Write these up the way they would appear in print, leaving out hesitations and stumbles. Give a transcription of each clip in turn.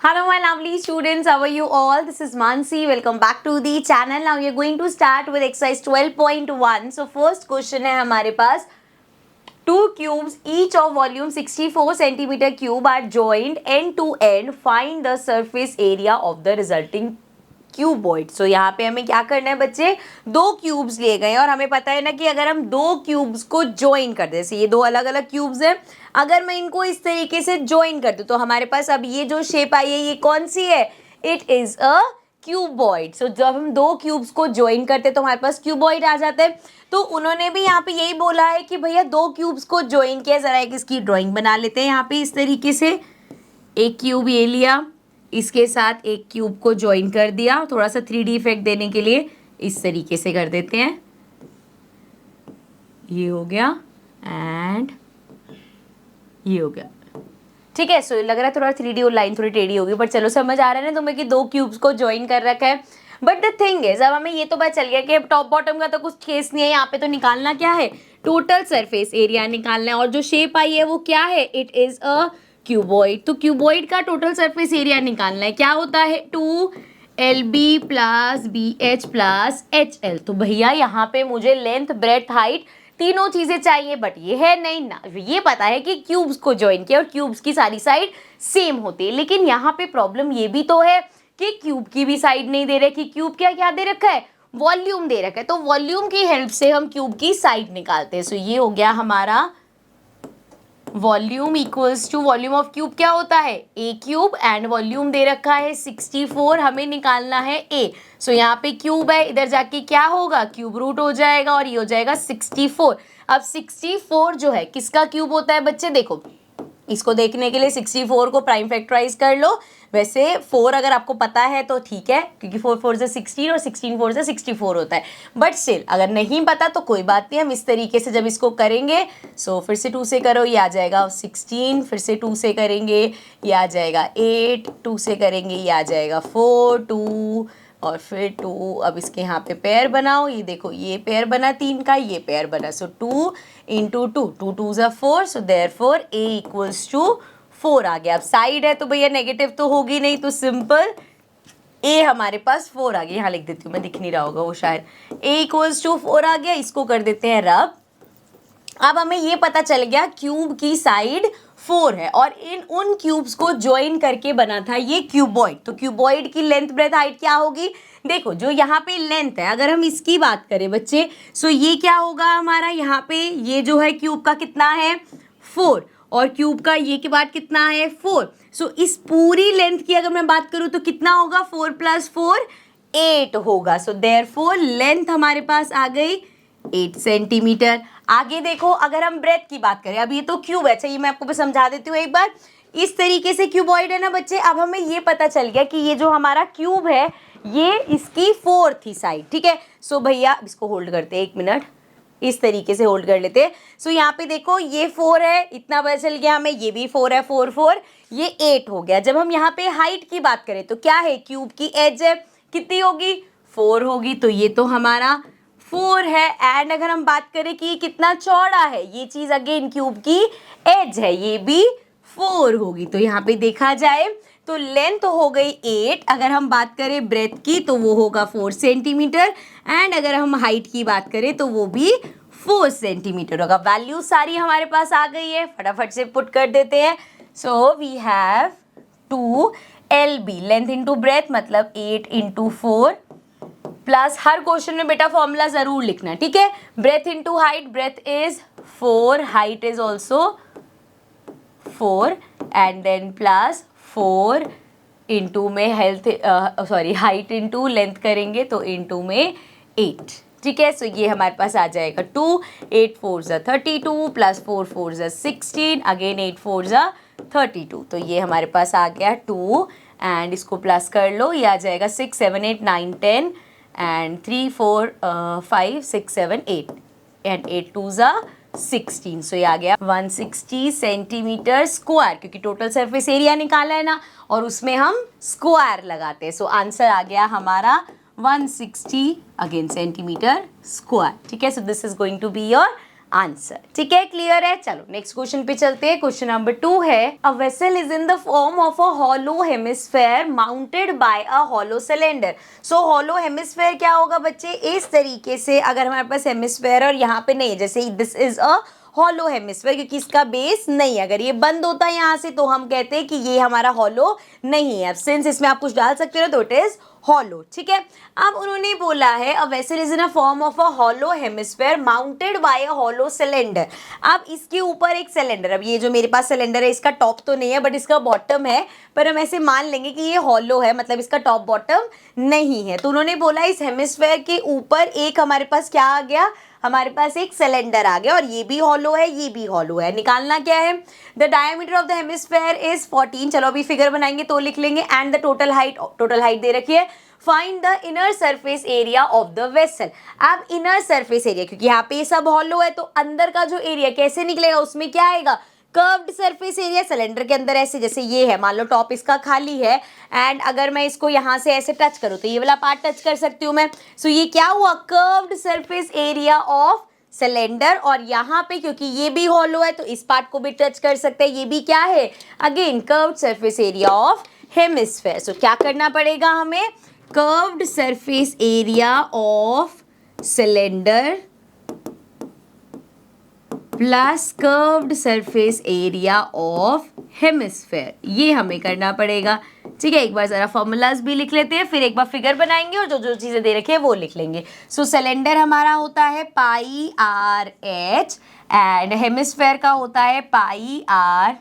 Hello my lovely students, how are you all? This is Mansi. Welcome back to the channel. Now we are going to start with exercise 12.1. So first question है हमारे पास two cubes each of volume 64 centimeter cube are joined end to end. Find the surface area of the resulting cuboid. So यहाँ पे हमें क्या करना है बच्चे, दो क्यूब्स लिए गए और हमें पता है ना कि अगर हम दो क्यूब्स को ज्वाइन कर दे, जैसे ये दो अलग अलग क्यूब्स हैं, अगर मैं इनको इस तरीके से ज्वाइन कर दूं तो हमारे पास अब ये जो शेप आई है ये कौन सी है, इट इज अ क्यूबॉइड. सो जब हम दो क्यूब्स को ज्वाइन करते तो हमारे पास क्यूबॉइड आ जाता है. तो उन्होंने भी यहाँ पे यही बोला है कि भैया दो क्यूब्स को ज्वाइन किया. जरा एक इसकी ड्राइंग बना लेते हैं. यहाँ पे इस तरीके से एक क्यूब ये लिया, इसके साथ एक क्यूब को ज्वाइन कर दिया. थोड़ा सा 3D इफेक्ट देने के लिए इस तरीके से कर देते हैं. ये हो गया एंड ये हो गया. ठीक है. सो लग रहा है थोड़ा 3D और लाइन थोड़ी टेढ़ी होगी, बट चलो समझ आ रहा है ना तुम्हें कि दो क्यूब्स को ज्वाइन कर रखा है. बट द थिंग इज, अब हमें ये तो पता चल गया कि टॉप बॉटम का तो कुछ केस नहीं है. यहाँ पे तो निकालना क्या है, टोटल सरफेस एरिया निकालना है. और जो शेप आई है वो क्या है, इट इज अ क्यूबॉइड. तो क्यूबॉइड का टोटल सरफेस एरिया निकालना है. क्या होता है, 2LB plus BH plus HL. तो भैया यहाँ पे मुझे लेंथ ब्रेथ हाइट तीनों चीजें चाहिए, बट ये है नहीं ना. ये पता है कि क्यूब्स को ज्वाइन किया और क्यूब्स की सारी साइड सेम होती है. लेकिन यहाँ पे प्रॉब्लम ये भी तो है कि क्यूब की भी साइड नहीं दे रहे. कि क्यूब क्या क्या दे रखा है, वॉल्यूम दे रखा है. तो वॉल्यूम की हेल्प से हम क्यूब की साइड निकालते हैं. सो ये हो गया हमारा volume equals to volume of cube क्या होता है, ए क्यूब. एंड वॉल्यूम दे रखा है 64, हमें निकालना है ए. सो यहाँ पे क्यूब है, इधर जाके क्या होगा, क्यूब रूट हो जाएगा और ये हो जाएगा 64. अब 64 जो है किसका क्यूब होता है बच्चे, देखो इसको देखने के लिए 64 को प्राइम फैक्टराइज कर लो. वैसे 4 अगर आपको पता है तो ठीक है, क्योंकि 4 4 से 16 और 16 4 से 64 होता है. बट स्टिल अगर नहीं पता तो कोई बात नहीं, हम इस तरीके से जब इसको करेंगे. सो फिर से 2 से करो, ये आ जाएगा 16. फिर से 2 से करेंगे, ये आ जाएगा 8. 2 से करेंगे, ये आ जाएगा 4 2 और फिर 2. अब इसके यहाँ पे पेयर बनाओ. ये देखो ये पेयर बना 3 का, ये पेयर बना. सो 2 इंटू 2, 2 2 ज़ा 4. So therefore a equals to 4 आ गया. अब साइड है तो भैया नेगेटिव तो होगी नहीं, तो सिंपल ए हमारे पास 4 आ गया. यहाँ लिख देती हूँ मैं, दिख नहीं रहा होगा वो शायद. ए इक्वल्स टू 4 आ गया. इसको कर देते हैं रब. अब हमें ये पता चल गया क्यूब की साइड 4 है और इन उन क्यूब्स को ज्वाइन करके बना था ये क्यूबॉइड. तो क्यूबॉइड की लेंथ ब्रेथ हाइट क्या होगी, देखो जो यहाँ पे लेंथ है अगर हम इसकी बात करें बच्चे, सो ये क्या होगा हमारा, यहाँ पे ये जो है क्यूब का कितना है 4 और क्यूब का ये के बाद कितना है 4. सो इस पूरी लेंथ की अगर मैं बात करूँ तो कितना होगा, 4 + 4 8 होगा. सो देयरफॉर लेंथ हमारे पास आ गई 8 सेंटीमीटर. आगे देखो अगर हम ब्रेथ की बात करें, अब ये तो क्यूब है, चाहिए मैं आपको समझा देती हूँ एक बार. इस तरीके से क्यूबॉइड है ना बच्चे. अब हमें ये पता चल गया कि ये जो हमारा क्यूब है ये इसकी 4 थी साइड. ठीक है. सो भैया इसको होल्ड करते हैं 1 मिनट, इस तरीके से होल्ड कर लेते हैं. सो यहाँ पे देखो ये 4 है, इतना पता चल गया हमें. ये भी 4 है, 4 4 ये 8 हो गया. जब हम यहाँ पे हाइट की बात करें तो क्या है, क्यूब की एज है कितनी होगी, 4 होगी. तो ये तो हमारा 4 है. एंड अगर हम बात करें कि ये कितना चौड़ा है, ये चीज अगेन क्यूब की एज है, ये भी 4 होगी. तो यहाँ पे देखा जाए तो लेंथ हो गई 8. अगर हम बात करें ब्रेथ की तो वो होगा 4 सेंटीमीटर. एंड अगर हम हाइट की बात करें तो वो भी 4 सेंटीमीटर होगा. वैल्यू सारी हमारे पास आ गई है, फटाफट से पुट कर देते हैं. So we have 2LB length into breadth मतलब 8 इंटू 4 प्लस हर क्वेश्चन में बेटा फॉर्मूला जरूर लिखना, ठीक है. Breadth into height, breadth is 4, height is also 4 and then plus 4 into में हाइट इंटू लेंथ करेंगे तो इंटू में 8. ठीक है. सो ये हमारे पास आ जाएगा 2. 8 4 ज़ा 32 प्लस 4 4 ज़ा 16 अगेन 8 4 ज़ा 32. तो ये हमारे पास आ गया 2 एंड इसको प्लस कर लो, ये आ जाएगा 6 7 8 9 10 एंड 3 4 5 6 7 8 एंड 8 2 ज़ा 16. सो ये आ गया 160 सेंटीमीटर स्क्वायर, क्योंकि टोटल सरफेस एरिया निकाला है ना और उसमें हम स्क्वायर लगाते हैं. सो आंसर आ गया हमारा 160 अगेन सेंटीमीटर स्क्वायर. ठीक है. So this is going to be your answer. ठीक है, क्लियर है। चलो नेक्स्ट क्वेश्चन पे चलते हैं। क्वेश्चन नंबर 2 है, a vessel is in the form of a hollow hemisphere mounted by a hollow cylinder. So hollow hemisphere क्या होगा बच्चे, इस तरीके से अगर हमारे पास हेमिस्फेयर और यहाँ पे नहीं है, जैसे this is a hollow hemisphere, क्योंकि इसका बेस नहीं है, अगर ये बंद होता है यहाँ से तो हम कहते हैं कि ये हमारा हॉलो नहीं है। अब सिंस इसमें आप कुछ डाल सकते हो तो इट इज हॉलो। ठीक है, अब उन्होंने बोला है a vessel is in a form of a hollow hemisphere mounted by a hollow cylinder. अब इसके ऊपर एक सिलेंडर, अब ये जो मेरे पास सिलेंडर है इसका टॉप तो नहीं है बट इसका बॉटम है, पर हम ऐसे मान लेंगे कि ये हॉलो है, मतलब इसका टॉप बॉटम नहीं है। तो उन्होंने बोला इस हेमिस्फेयर के ऊपर एक हमारे पास क्या आ गया, हमारे पास एक सिलेंडर आ गया, और ये भी हॉलो है ये भी हॉलो है। निकालना क्या है, the diameter of the hemisphere is 14। चलो अभी फिगर बनाएंगे तो लिख लेंगे, एंड द टोटल हाइट दे रखी है। Find the inner surface area of the vessel. अब इनर सरफेस एरिया, क्योंकि यहाँ पे सब हॉलो है तो अंदर का जो एरिया कैसे निकलेगा, उसमें क्या आएगा, कर्व्ड सरफेस एरिया। सिलेंडर के अंदर ऐसे, जैसे ये है, मान लो टॉप इसका खाली है, एंड अगर मैं इसको यहाँ से ऐसे टच करूँ तो ये वाला पार्ट टच कर सकती हूँ मैं। सो ये क्या हुआ, curved surface area of cylinder. और यहाँ पे क्योंकि ये भी हॉलो है तो इस पार्ट को भी टच कर सकते हैं, ये भी क्या है, again curved surface area of hemisphere. So क्या करना पड़ेगा हमें, curved surface area of cylinder plus curved surface area of hemisphere, ये हमें करना पड़ेगा। ठीक है, एक बार जरा फॉर्मूलाज भी लिख लेते हैं, फिर एक बार फिगर बनाएंगे और जो जो चीजें दे रखी है वो लिख लेंगे। सो सिलेंडर हमारा होता है pi R H, and hemisphere का होता है पाई आर।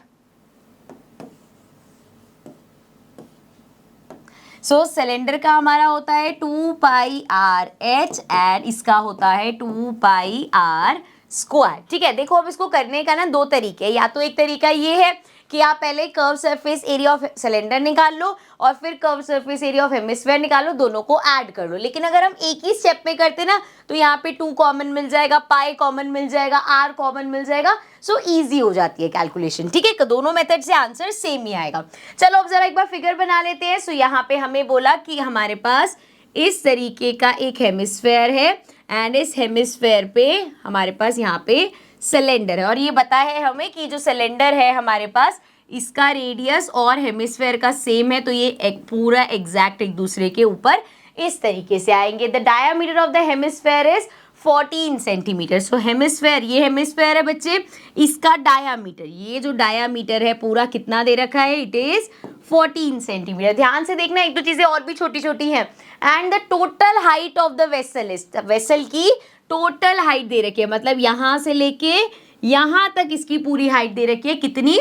सो सिलेंडर का हमारा होता है 2 पाई आर एच, एंड इसका होता है 2 पाई आर स्क्वायर। ठीक है, देखो अब इसको करने का ना दो तरीके, या तो एक तरीका ये है कि आप पहले curve surface area of cylinder निकाल लो और फिर curve surface area of hemisphere निकालो, दोनों को ऐड कर लो। लेकिन अगर हम एक ही स्टेप में करते ना तो यहाँ पे 2 कॉमन मिल जाएगा, पाई कॉमन मिल जाएगा, आर कॉमन मिल जाएगा, सो इजी हो जाती है कैलकुलेशन। ठीक है, दोनों मेथड से आंसर सेम ही आएगा। चलो अब जरा एक बार फिगर बना लेते हैं। सो यहाँ पे हमें बोला कि हमारे पास इस तरीके का एक हेमिस्फेयर है, एंड इस हेमिस्फेयर पे हमारे पास यहाँ पे सिलेंडर है, और ये बता है हमें कि जो सिलेंडर है हमारे पास इसका रेडियस और हेमिस्फेयर का सेम है, तो ये एक पूरा एग्जैक्ट एक दूसरे के ऊपर इस तरीके से आएंगे। The diameter of the hemisphere is 14 centimetre. So hemisphere, ये हेमिस्फेयर है बच्चे, इसका डायामीटर, ये जो डायामीटर है पूरा कितना दे रखा है, इट इज 14 सेंटीमीटर। ध्यान से देखना, एक दो चीजें और भी छोटी छोटी हैं। And the total height of the vessel is, vessel की टोटल हाइट दे रखी है, मतलब यहाँ से लेके यहाँ तक इसकी पूरी हाइट दे रखी है, कितनी,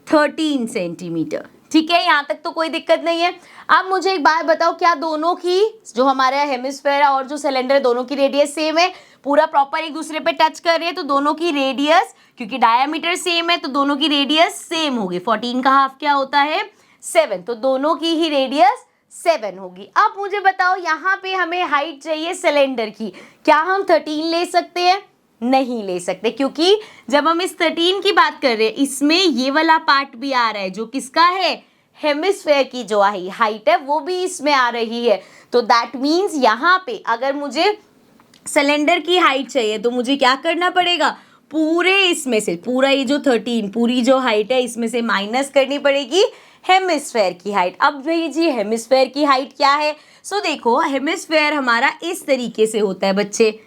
13 सेंटीमीटर। ठीक है, यहाँ तक तो कोई दिक्कत नहीं है। अब मुझे एक बात बताओ, क्या दोनों की, जो हमारा हेमिस्फेयर और जो सिलेंडर है, दोनों की रेडियस सेम है, पूरा प्रॉपर एक दूसरे पे टच कर रहे हैं, तो दोनों की रेडियस, क्योंकि डायमीटर सेम है तो दोनों की रेडियस सेम होगी। 14 का हाफ क्या होता है, 7, तो दोनों की ही रेडियस 7 होगी। अब मुझे बताओ, यहाँ पे हमें हाइट चाहिए सिलेंडर की, क्या हम 13 ले सकते हैं, नहीं ले सकते, क्योंकि जब हम इस 13 की बात कर रहे हैं इसमें ये वाला पार्ट भी आ रहा है जो किसका है, हेमिस्फेयर की जो हाइट है वो भी इसमें आ रही है। तो दैट मीन्स यहाँ पे अगर मुझे सिलेंडर की हाइट चाहिए तो मुझे क्या करना पड़ेगा, पूरे इसमें से, पूरा ये जो 13 पूरी जो हाइट है इसमें से माइनस करनी पड़ेगी हेमिस्फेयर की हाइट। अब जी हेमिस्फेयर की हाइट क्या है, सो देखो हेमिस्फेयर हमारा इस तरीके से होता है बच्चे,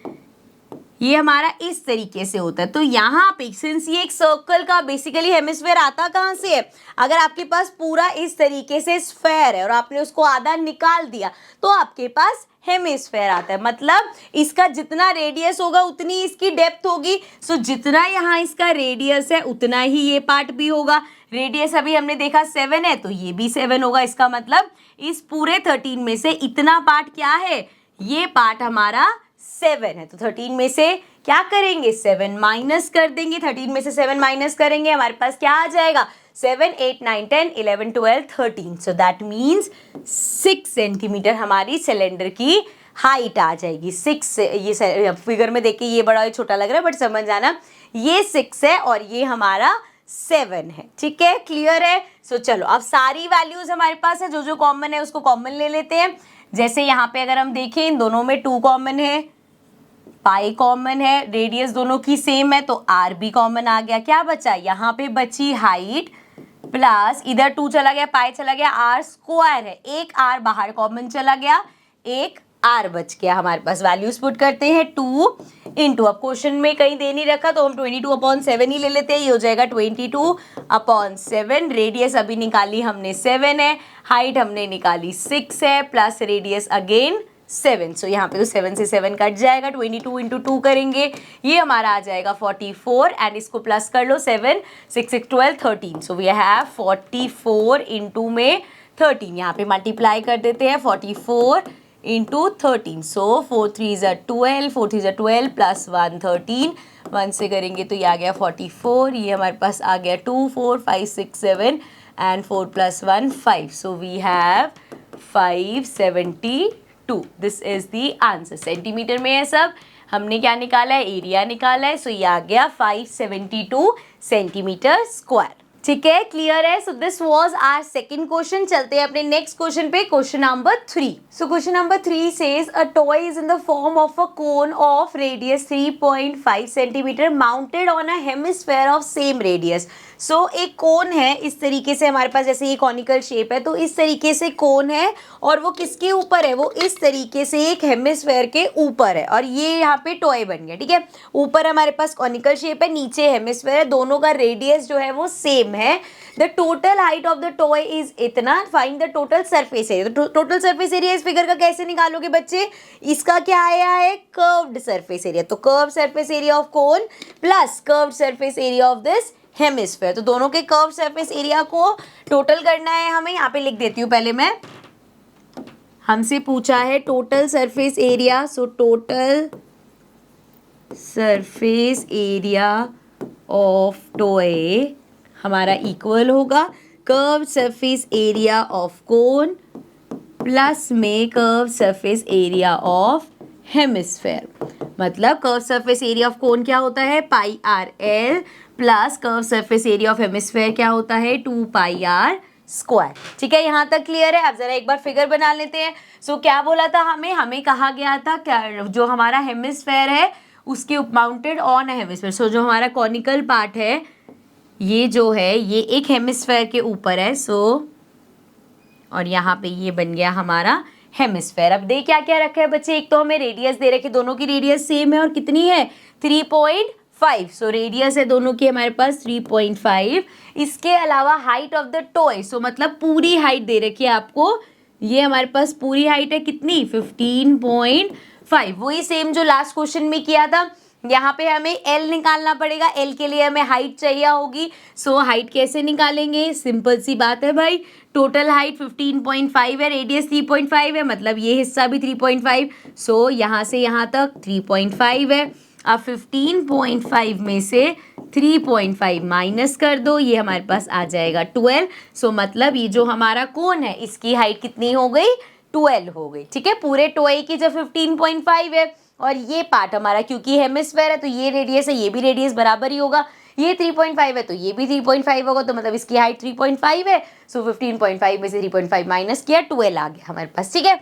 ये हमारा इस तरीके से होता है। तो यहाँ पे सिंस ये एक सर्कल का बेसिकली हेमिस्फेयर आता कहाँ से है, अगर आपके पास पूरा इस तरीके से स्फेयर है और आपने उसको आधा निकाल दिया तो आपके पास हेमिस्फेयर आता है, मतलब इसका जितना रेडियस होगा उतनी इसकी डेप्थ होगी। सो जितना यहाँ इसका रेडियस है उतना ही ये पार्ट भी होगा। रेडियस अभी हमने देखा 7 है तो ये भी 7 होगा, इसका मतलब इस पूरे 13 में से इतना पार्ट क्या है, ये पार्ट हमारा 7 है। तो 13 में से क्या करेंगे, 7 माइनस कर देंगे, 13 में से 7 माइनस करेंगे, हमारे पास क्या आ जाएगा, 7, 8, 9, 10, 11, 12, 13। सो दैट मीन्स 6 सेंटीमीटर हमारी सिलेंडर की हाइट आ जाएगी। 6 से, ये फिगर में देखिए ये बड़ा छोटा लग रहा है बट समझ जाना, ये 6 है और ये हमारा 7 है। ठीक है, क्लियर है। सो चलो अब सारी वैल्यूज हमारे पास है, जो जो कॉमन है उसको कॉमन ले लेते हैं। जैसे यहाँ पे अगर हम देखें इन दोनों में 2 कॉमन है, पाई कॉमन है, रेडियस दोनों की सेम है तो आर भी कॉमन आ गया। क्या बचा, यहाँ पे बची हाइट प्लस इधर 2 चला गया, पाई चला गया, आर स्क्वायर है, एक आर बाहर कॉमन चला गया, एक आर बच गया। हमारे पास वैल्यूज पुट करते हैं 2 इंटू, अब क्वेश्चन में कहीं दे नहीं रखा तो हम 22/7 ही ले लेते हैं, ये हो जाएगा 22/7। रेडियस अभी निकाली हमने 7 है, हाइट हमने निकाली 6 है, प्लस रेडियस अगेन 7। सो यहाँ पे तो 7 से 7 कट जाएगा, 22 इंटू 2 करेंगे, ये हमारा आ जाएगा 44 एंड इसको प्लस कर लो, 7 6 6 12 13। सो वी हैव 44 इंटू में 13, यहाँ पे मल्टीप्लाई कर देते हैं 44 इंटू 13। सो 4 3 ज़ा 12, 4 3 ज़ा 12 प्लस 1 13, 1 से करेंगे तो ये आ गया 44, ये हमारे पास आ गया 2 4 5 6 7 and 4 plus 1 5। So we have 572। This is the answer. Centimetre में है सब, हमने क्या निकाला है, एरिया निकाला है। सो ये आ गया 572 सेंटीमीटर स्क्वायर। ठीक है, क्लियर है। So this was our second question. चलते हैं अपने नेक्स्ट क्वेश्चन पे, question number 3। So question number 3 says a toy is in the form of a cone of radius 3.5 centimetre mounted on a hemisphere of same radius. So एक cone है इस तरीके से हमारे पास, जैसे ये कॉनिकल शेप है तो इस तरीके से कोन है और वो किसके ऊपर है, वो इस तरीके से एक हेमिस्फेयर के ऊपर है और ये यहाँ पे टॉय बन गया। ठीक है, ऊपर हमारे पास कॉनिकल शेप है, नीचे हेमिस्फेयर है, दोनों का रेडियस जो है वो सेम है। The total height of the toy is इतना, find the total surface area. तो टोटल सरफेस एरिया इस फिगर का कैसे निकालोगे बच्चे, इसका क्या आया है, कर्व्ड सरफेस एरिया। तो curve surface area of cone plus curved surface area of this hemisphere, तो दोनों के कर्व सरफेस एरिया को टोटल करना है हमें। यहाँ पे लिख देती हूँ पहले मैं, हमसे पूछा है total surface area. So total surface area of toy हमारा इक्वल होगा curve surface area of cone plus में curve surface area of hemisphere. मतलब curve surface area of cone क्या होता है, pi R L, plus curve surface area of hemisphere क्या होता है, 2 पाई आर स्क्वायर। ठीक है, यहाँ तक क्लियर है। अब जरा एक बार फिगर बना लेते हैं। सो क्या बोला था हमें कहा गया था क्या, जो हमारा हेमिस्फेयर है उसके माउंटेड ऑन अ हेमिस्फेयर। सो जो हमारा कॉनिकल पार्ट है ये जो है ये एक हेमिस्फेयर के ऊपर है। सो और यहाँ पे ये बन गया हमारा हेमिस्फेयर। अब देख क्या क्या रखा है बच्चे, एक तो हमें रेडियस दे रखे, दोनों की रेडियस सेम है और कितनी है, 3.5। सो रेडियस है दोनों की हमारे पास 3.5। इसके अलावा हाइट ऑफ द टॉय, सो मतलब पूरी हाइट दे रखी है आपको, ये हमारे पास पूरी हाइट है कितनी, 15.5। वही सेम जो लास्ट क्वेश्चन में किया था, यहाँ पे हमें एल निकालना पड़ेगा, एल के लिए हमें हाइट चाहिए होगी। सो हाइट कैसे निकालेंगे, सिंपल सी बात है भाई, टोटल हाइट 15.5 है, रेडियस 3.5 है, मतलब ये हिस्सा भी 3.5। सो यहाँ से यहाँ तक 3.5 है। अब 15.5 में से 3.5 माइनस कर दो, ये हमारे पास आ जाएगा 12। सो मतलब ये जो हमारा कोन है इसकी हाइट कितनी हो गई, 12 हो गई। ठीक है, पूरे टॉय की जो 15.5 है और ये पार्ट हमारा क्योंकि हेमिस्फेयर है तो ये रेडियस है, ये भी रेडियस बराबर ही होगा, ये 3.5 है तो ये भी 3.5 होगा, तो मतलब इसकी हाइट 3.5 है। सो 15.5 में से 3.5 माइनस किया, 12 आ गया हमारे पास। ठीक है,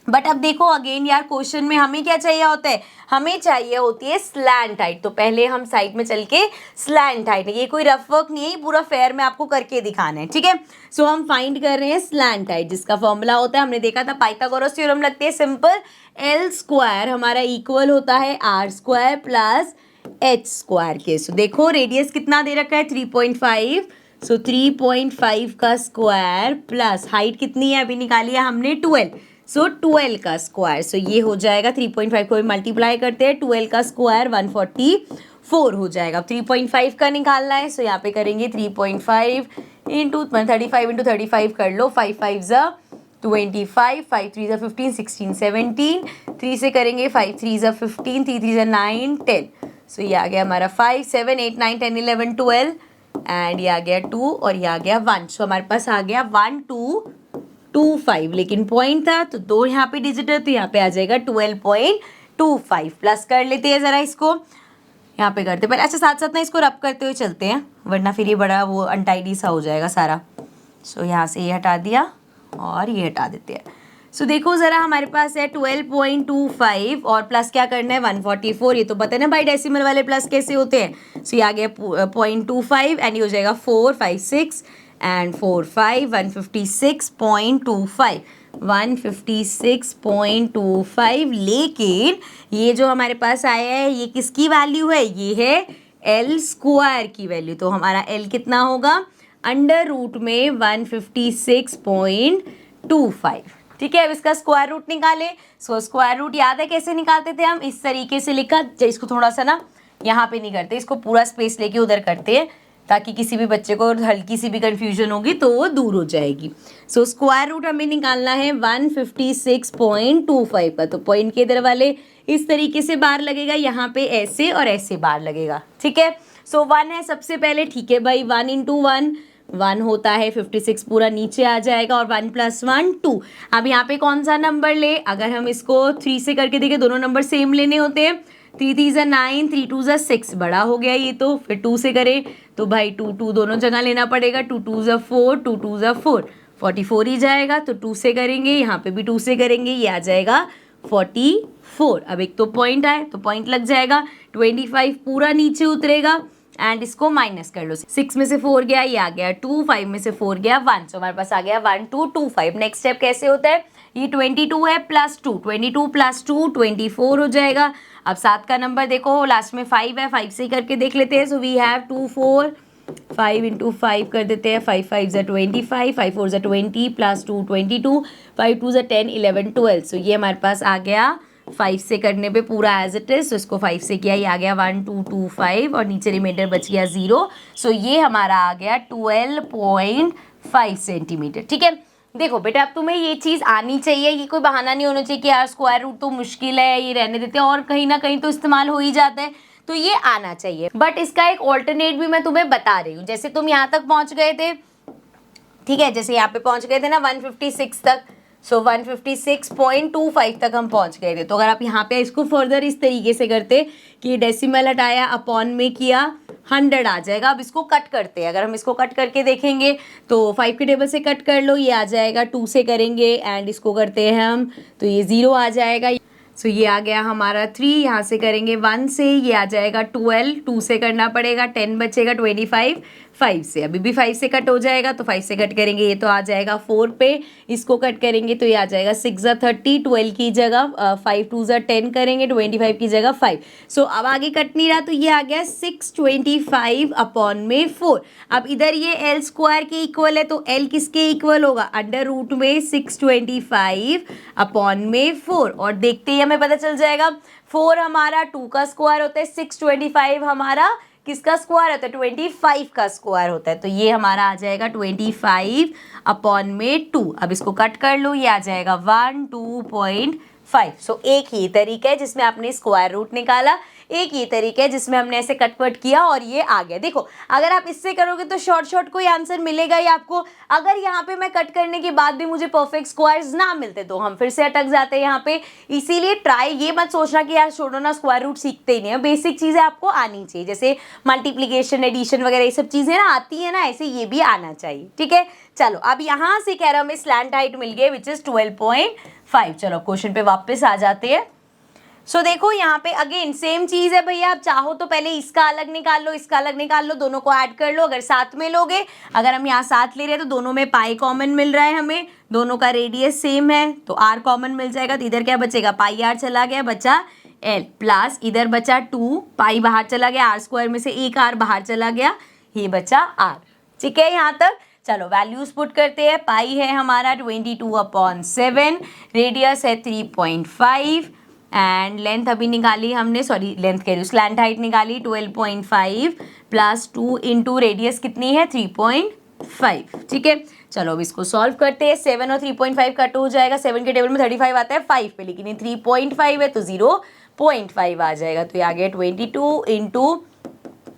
बट अब देखो अगेन यार क्वेश्चन में हमें क्या चाहिए होता है, हमें चाहिए होती है स्लैंट हाइट। तो पहले हम साइड में चल के स्लैंट हाइट, ये कोई रफ वर्क नहीं है, पूरा फेयर में आपको करके दिखाना है। ठीक है, सो हम फाइंड कर रहे हैं स्लैंट हाइट, जिसका फॉर्मूला होता है, हमने देखा था पाइथागोरस थ्योरम लगती है सिंपल, एल स्क्वायर हमारा इक्वल होता है R square plus H square के। सो देखो रेडियस कितना दे रखा है, 3.5। सो 3.5 का स्क्वायर प्लस हाइट कितनी है अभी निकाली है हमने 12। सो 12 का स्क्वायर, सो ये हो जाएगा 3.5 को भी मल्टीप्लाई करते हैं, 12 का स्क्वायर 144 हो जाएगा। 3.5 का निकालना है, सो यहाँ पे करेंगे 3.5 इंटू 35 इंटू 35 कर लो, 5 5 ज़ा 25, 5 3 ज़ा 15 16 17, 3 से करेंगे 5 3 ज़ा 15, 3 3 ज़ा 9 10। सो ये आ गया हमारा 5 7 8 9 10 11 12 एंड ये आ गया 2 और ये आ गया 1। सो हमारे पास आ गया 1225, लेकिन पॉइंट था तो 2 यहाँ पे डिजिट है तो यहाँ पे आ जाएगा 12.25। प्लस कर लेते हैं ज़रा इसको, यहाँ पे करते पहले, अच्छा साथ साथ ना इसको रब करते हुए चलते हैं वरना फिर ये बड़ा वो अनटाइडी सा हो जाएगा सारा। सो यहाँ से ये हटा दिया और ये हटा देते हैं। सो देखो ज़रा हमारे पास है 12.25 और प्लस क्या करना है 144, ये तो पता है ना भाई डेसिमल वाले प्लस कैसे होते हैं। सो ये आ गया 0.25 एंड ये हो जाएगा 456 एंड 45 156.25 156.25। लेकिन ये जो हमारे पास आया है ये किसकी वैल्यू है, ये है एल स्क्वायर की वैल्यू। तो हमारा एल कितना होगा अंडर रूट में 156.25। ठीक है, अब इसका स्क्वायर रूट निकालें। सो स्क्वायर रूट याद है कैसे निकालते थे हम, इस तरीके से लिखा, इसको थोड़ा सा ना यहाँ पे नहीं करते, इसको पूरा स्पेस लेके उधर करते हैं ताकि किसी भी बच्चे को हल्की सी भी कंफ्यूजन होगी तो वो दूर हो जाएगी। सो स्क्वायर रूट हमें निकालना है 156.25 का। तो पॉइंट के इधर वाले इस तरीके से बार लगेगा, यहाँ पे ऐसे और ऐसे बार लगेगा। ठीक है, सो 1 है सबसे पहले। ठीक है भाई, 1 × 1 1 होता है, 56 पूरा नीचे आ जाएगा और 1 + 1 2। अब यहाँ पे कौन सा नंबर ले, अगर हम इसको 3 से करके देखें, दोनों नंबर सेम लेने होते हैं। 3 × 3 = 9, 3 × 2 = 6, बड़ा हो गया ये तो। फिर 2 से करें तो भाई 2 2 दोनों जगह लेना पड़ेगा, 2 2 = 4, 2 2 = 4, 44 ही जाएगा। तो 2 से करेंगे, यहाँ पे भी 2 से करेंगे, ये आ जाएगा 44। अब एक तो पॉइंट आए तो पॉइंट लग जाएगा, 25 पूरा नीचे उतरेगा एंड इसको माइनस कर लो। 6 में से 4 गया, ये आ गया 2, 5 में से 4 गया 1। सो हमारे पास आ गया 1 2 2 5। नेक्स्ट स्टेप कैसे होता है, ये 22 है प्लस 2, 22 + 2 24 हो जाएगा। अब 7 का नंबर देखो लास्ट में 5 है, 5 से ही करके देख लेते हैं। सो वी हैव 2 4 5 × 5 कर देते हैं, 5 5 = 25, 5 4 = 20 + 2 22, 5 2 = 10 11 12। सो ये हमारे पास आ गया 5 से करने पे पूरा एज इट इज। सो इसको 5 से किया, ये आ गया 1 2 2 5 और नीचे रिमाइंडर बच गया 0। सो ये हमारा आ गया 12.5 सेंटीमीटर। ठीक है, देखो बेटा अब तुम्हें ये चीज़ आनी चाहिए, ये कोई बहाना नहीं होना चाहिए कि यार स्क्वायर रूट तो मुश्किल है, ये रहने देते हैं, और कहीं ना कहीं तो इस्तेमाल हो ही जाता है, तो ये आना चाहिए। बट इसका एक ऑल्टरनेट भी मैं तुम्हें बता रही हूँ। जैसे तुम यहाँ तक पहुँच गए थे, ठीक है, जैसे यहाँ पे पहुँच गए थे ना 156 तक, सो 156.25 तक हम पहुँच गए थे। तो अगर आप यहाँ पे इसको फर्दर इस तरीके से करते कि डेसिमल हटाया, अपॉन में किया, 100 आ जाएगा। अब इसको कट करते हैं, अगर हम इसको कट करके देखेंगे तो 5 के टेबल से कट कर लो, ये आ जाएगा, 2 से करेंगे एंड इसको करते हैं हम तो ये 0 आ जाएगा। सो ये आ गया हमारा 3, यहाँ से करेंगे 1 से, ये आ जाएगा 12, 2 से करना पड़ेगा, 10 बचेगा, 25 5 से, अभी भी 5 से कट हो जाएगा तो 5 से कट करेंगे, ये तो आ जाएगा 4 पे, इसको कट करेंगे तो ये आ जाएगा 6 × 30, 12 की जगह 5 2 × 10 करेंगे, 25 की जगह 5। सो अब आगे कट नहीं रहा तो ये आ गया 625 अपॉन में 4। अब इधर ये एल स्क्वायर के इक्वल है तो एल किसके इक्वल होगा, अंडर रूट में 625 अपॉन में 4। और देखते ही हमें पता चल जाएगा 4 हमारा 2 का स्क्वायर होता है, 625 हमारा किसका स्क्वायर होता है, 25 का स्क्वायर होता है। तो ये हमारा आ जाएगा 25 अपॉन में 2। अब इसको कट कर लो, ये आ जाएगा 12.5। सो एक ही तरीका है जिसमें आपने स्क्वायर रूट निकाला, एक ये तरीका है जिसमें हमने ऐसे कटवट किया और ये आ गया। देखो अगर आप इससे करोगे तो शॉर्ट कोई आंसर मिलेगा ही आपको। अगर यहाँ पे मैं कट करने के बाद भी मुझे परफेक्ट स्क्वायर्स ना मिलते तो हम फिर से अटक जाते हैं यहाँ पे। इसीलिए ट्राई ये मत सोचना कि यार छोड़ो ना स्क्वायर रूट सीखते ही नहीं है, बेसिक चीज़ें आपको आनी चाहिए, जैसे मल्टीप्लीकेशन एडिशन वगैरह ये सब चीज़ें ना आती है ना, ऐसे ये भी आना चाहिए। ठीक है, चलो अब यहाँ से कह रहा हूँ हमें स्लैंट हाइट मिल गई विच इज़ 12.5। चलो क्वेश्चन पे वापस आ जाते हैं। सो देखो यहाँ पे अगेन सेम चीज़ है भैया, आप चाहो तो पहले इसका अलग निकाल लो, इसका अलग निकाल लो, दोनों को ऐड कर लो। अगर साथ में लोगे, अगर हम यहाँ साथ ले रहे हैं तो दोनों में पाई कॉमन मिल रहा है हमें, दोनों का रेडियस सेम है तो आर कॉमन मिल जाएगा। तो इधर क्या बचेगा, पाई आर चला गया, बचा एल, प्लस इधर बचा 2, पाई बाहर चला गया, आर स्क्वायर में से एक आर बाहर चला गया, ये बचा आर। ठीक है यहाँ तक। चलो वैल्यूज पुट करते हैं। पाई है हमारा 22/7, रेडियस है 3.5 एंड लेंथ अभी निकाली हमने, सॉरी लेंथ कह रही हूँ, स्लैंट हाइट निकाली 12.5 प्लस 2 इंटू रेडियस कितनी है 3.5। ठीक है, चलो अब इसको सॉल्व करते हैं। 7 और 3.5 कट हो जाएगा, 7 के टेबल में 35 आता है 5 पे, लेकिन ये 3.5 है तो 0.5 आ जाएगा। तो ये आ गया 22 इंटू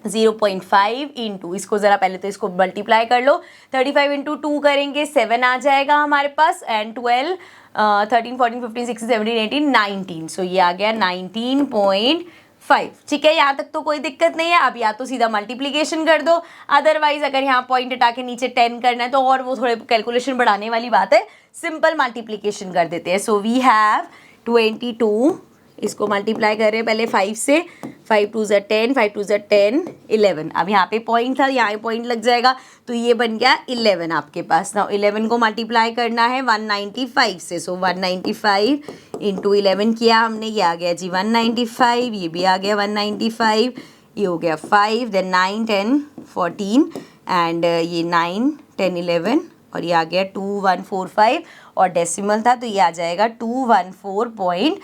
0.5 इंटू, इसको ज़रा पहले तो इसको मल्टीप्लाई कर लो, 35 इंटू 2 करेंगे 7 आ जाएगा हमारे पास, एंड 12 13 14 15 16 17 18 19। सो ये आ गया 19.5। ठीक है, यहाँ तक तो कोई दिक्कत नहीं है। अब या तो सीधा मल्टीप्लीकेशन कर दो, अदरवाइज अगर यहाँ पॉइंट हटा के नीचे 10 करना है तो और वो थोड़े कैलकुलेशन बढ़ाने वाली बात है, सिंपल मल्टीप्लीकेशन कर देते हैं। सो वी हैव 22, इसको मल्टीप्लाई कर रहे हैं पहले 5 से, 5 2 ज़ा 10, 5 2 ज़ा 10, 11। अब यहाँ पे पॉइंट था, यहाँ पॉइंट लग जाएगा तो ये बन गया 11 आपके पास। ना 11 को मल्टीप्लाई करना है 195 से। सो 195 इंटू 11 किया हमने, ये आ गया जी 195, ये भी आ गया 195, ये हो गया 5, देन 9 10 14 एंड ये 9 10 11 और ये आ गया 2145 और डेसिमल था तो ये आ जाएगा 214.5।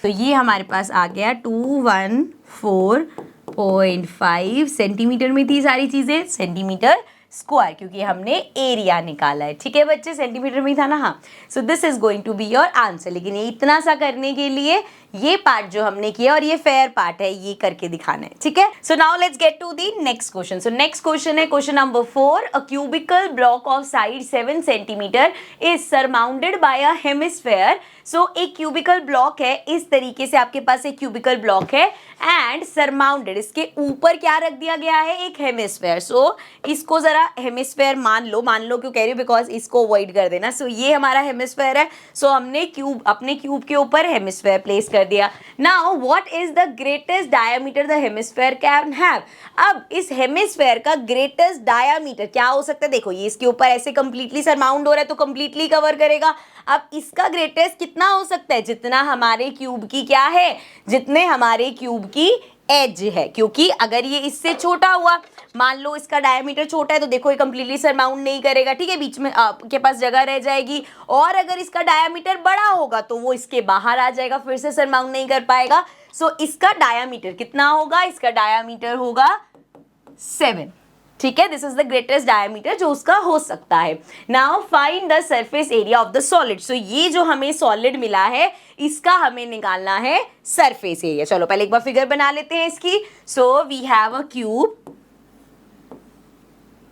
तो ये हमारे पास आ गया 214.5 सेंटीमीटर में थी सारी चीज़ें, सेंटीमीटर स्क्वायर क्योंकि हमने एरिया निकाला है। ठीक है बच्चे, सेंटीमीटर में ही था ना। हाँ, so this is going to be your answer. लेकिन ये इतना सा करने के लिए ये पार्ट जो हमने किया और ये फेयर पार्ट है, ये करके दिखाना है। ठीक है, so now let's get to the next question. So next question है question number 4। A cubical block of side 7 centimetre is surmounted by a hemisphere. So एक क्यूबिकल ब्लॉक है, इस तरीके से आपके पास एक क्यूबिकल ब्लॉक है एंड सरमाउंडेड, इसके ऊपर क्या रख दिया गया है, एक हेमिस्फेयर। सो इसको जरा हेमिस्फेयर मान लो क्यों कह रही हूँ, बिकॉज इसको अवॉइड कर देना। सो ये हमारा हेमिस्फेयर है। सो हमने क्यूब, अपने क्यूब के ऊपर हेमिस्फेयर प्लेस कर दिया। Now what is the greatest diameter the hemisphere can have. अब इस हेमिस्फेयर का ग्रेटेस्ट डायमीटर क्या हो सकता है, देखो ये इसके ऊपर ऐसे कंप्लीटली सरमाउंड हो रहा है तो कंप्लीटली कवर करेगा। अब इसका ग्रेटेस्ट कितना हो सकता है, जितना हमारे क्यूब की क्या है, जितने हमारे क्यूब की एज है। क्योंकि अगर ये इससे छोटा हुआ, मान लो इसका डायमीटर छोटा है तो देखो ये कंप्लीटली सरमाउंड नहीं करेगा। ठीक है, बीच में आपके पास जगह रह जाएगी। और अगर इसका डायमीटर बड़ा होगा तो वो इसके बाहर आ जाएगा, फिर से सरमाउंड नहीं कर पाएगा। सो इसका डायमीटर कितना होगा, इसका डायमीटर होगा 7। ठीक है, this is the greatest diameter जो उसका हो सकता है। Now find the surface area of the solid. So ये जो हमें सॉलिड मिला है इसका हमें निकालना है सरफेस एरिया। चलो पहले एक बार फिगर बना लेते हैं इसकी। So we have a cube,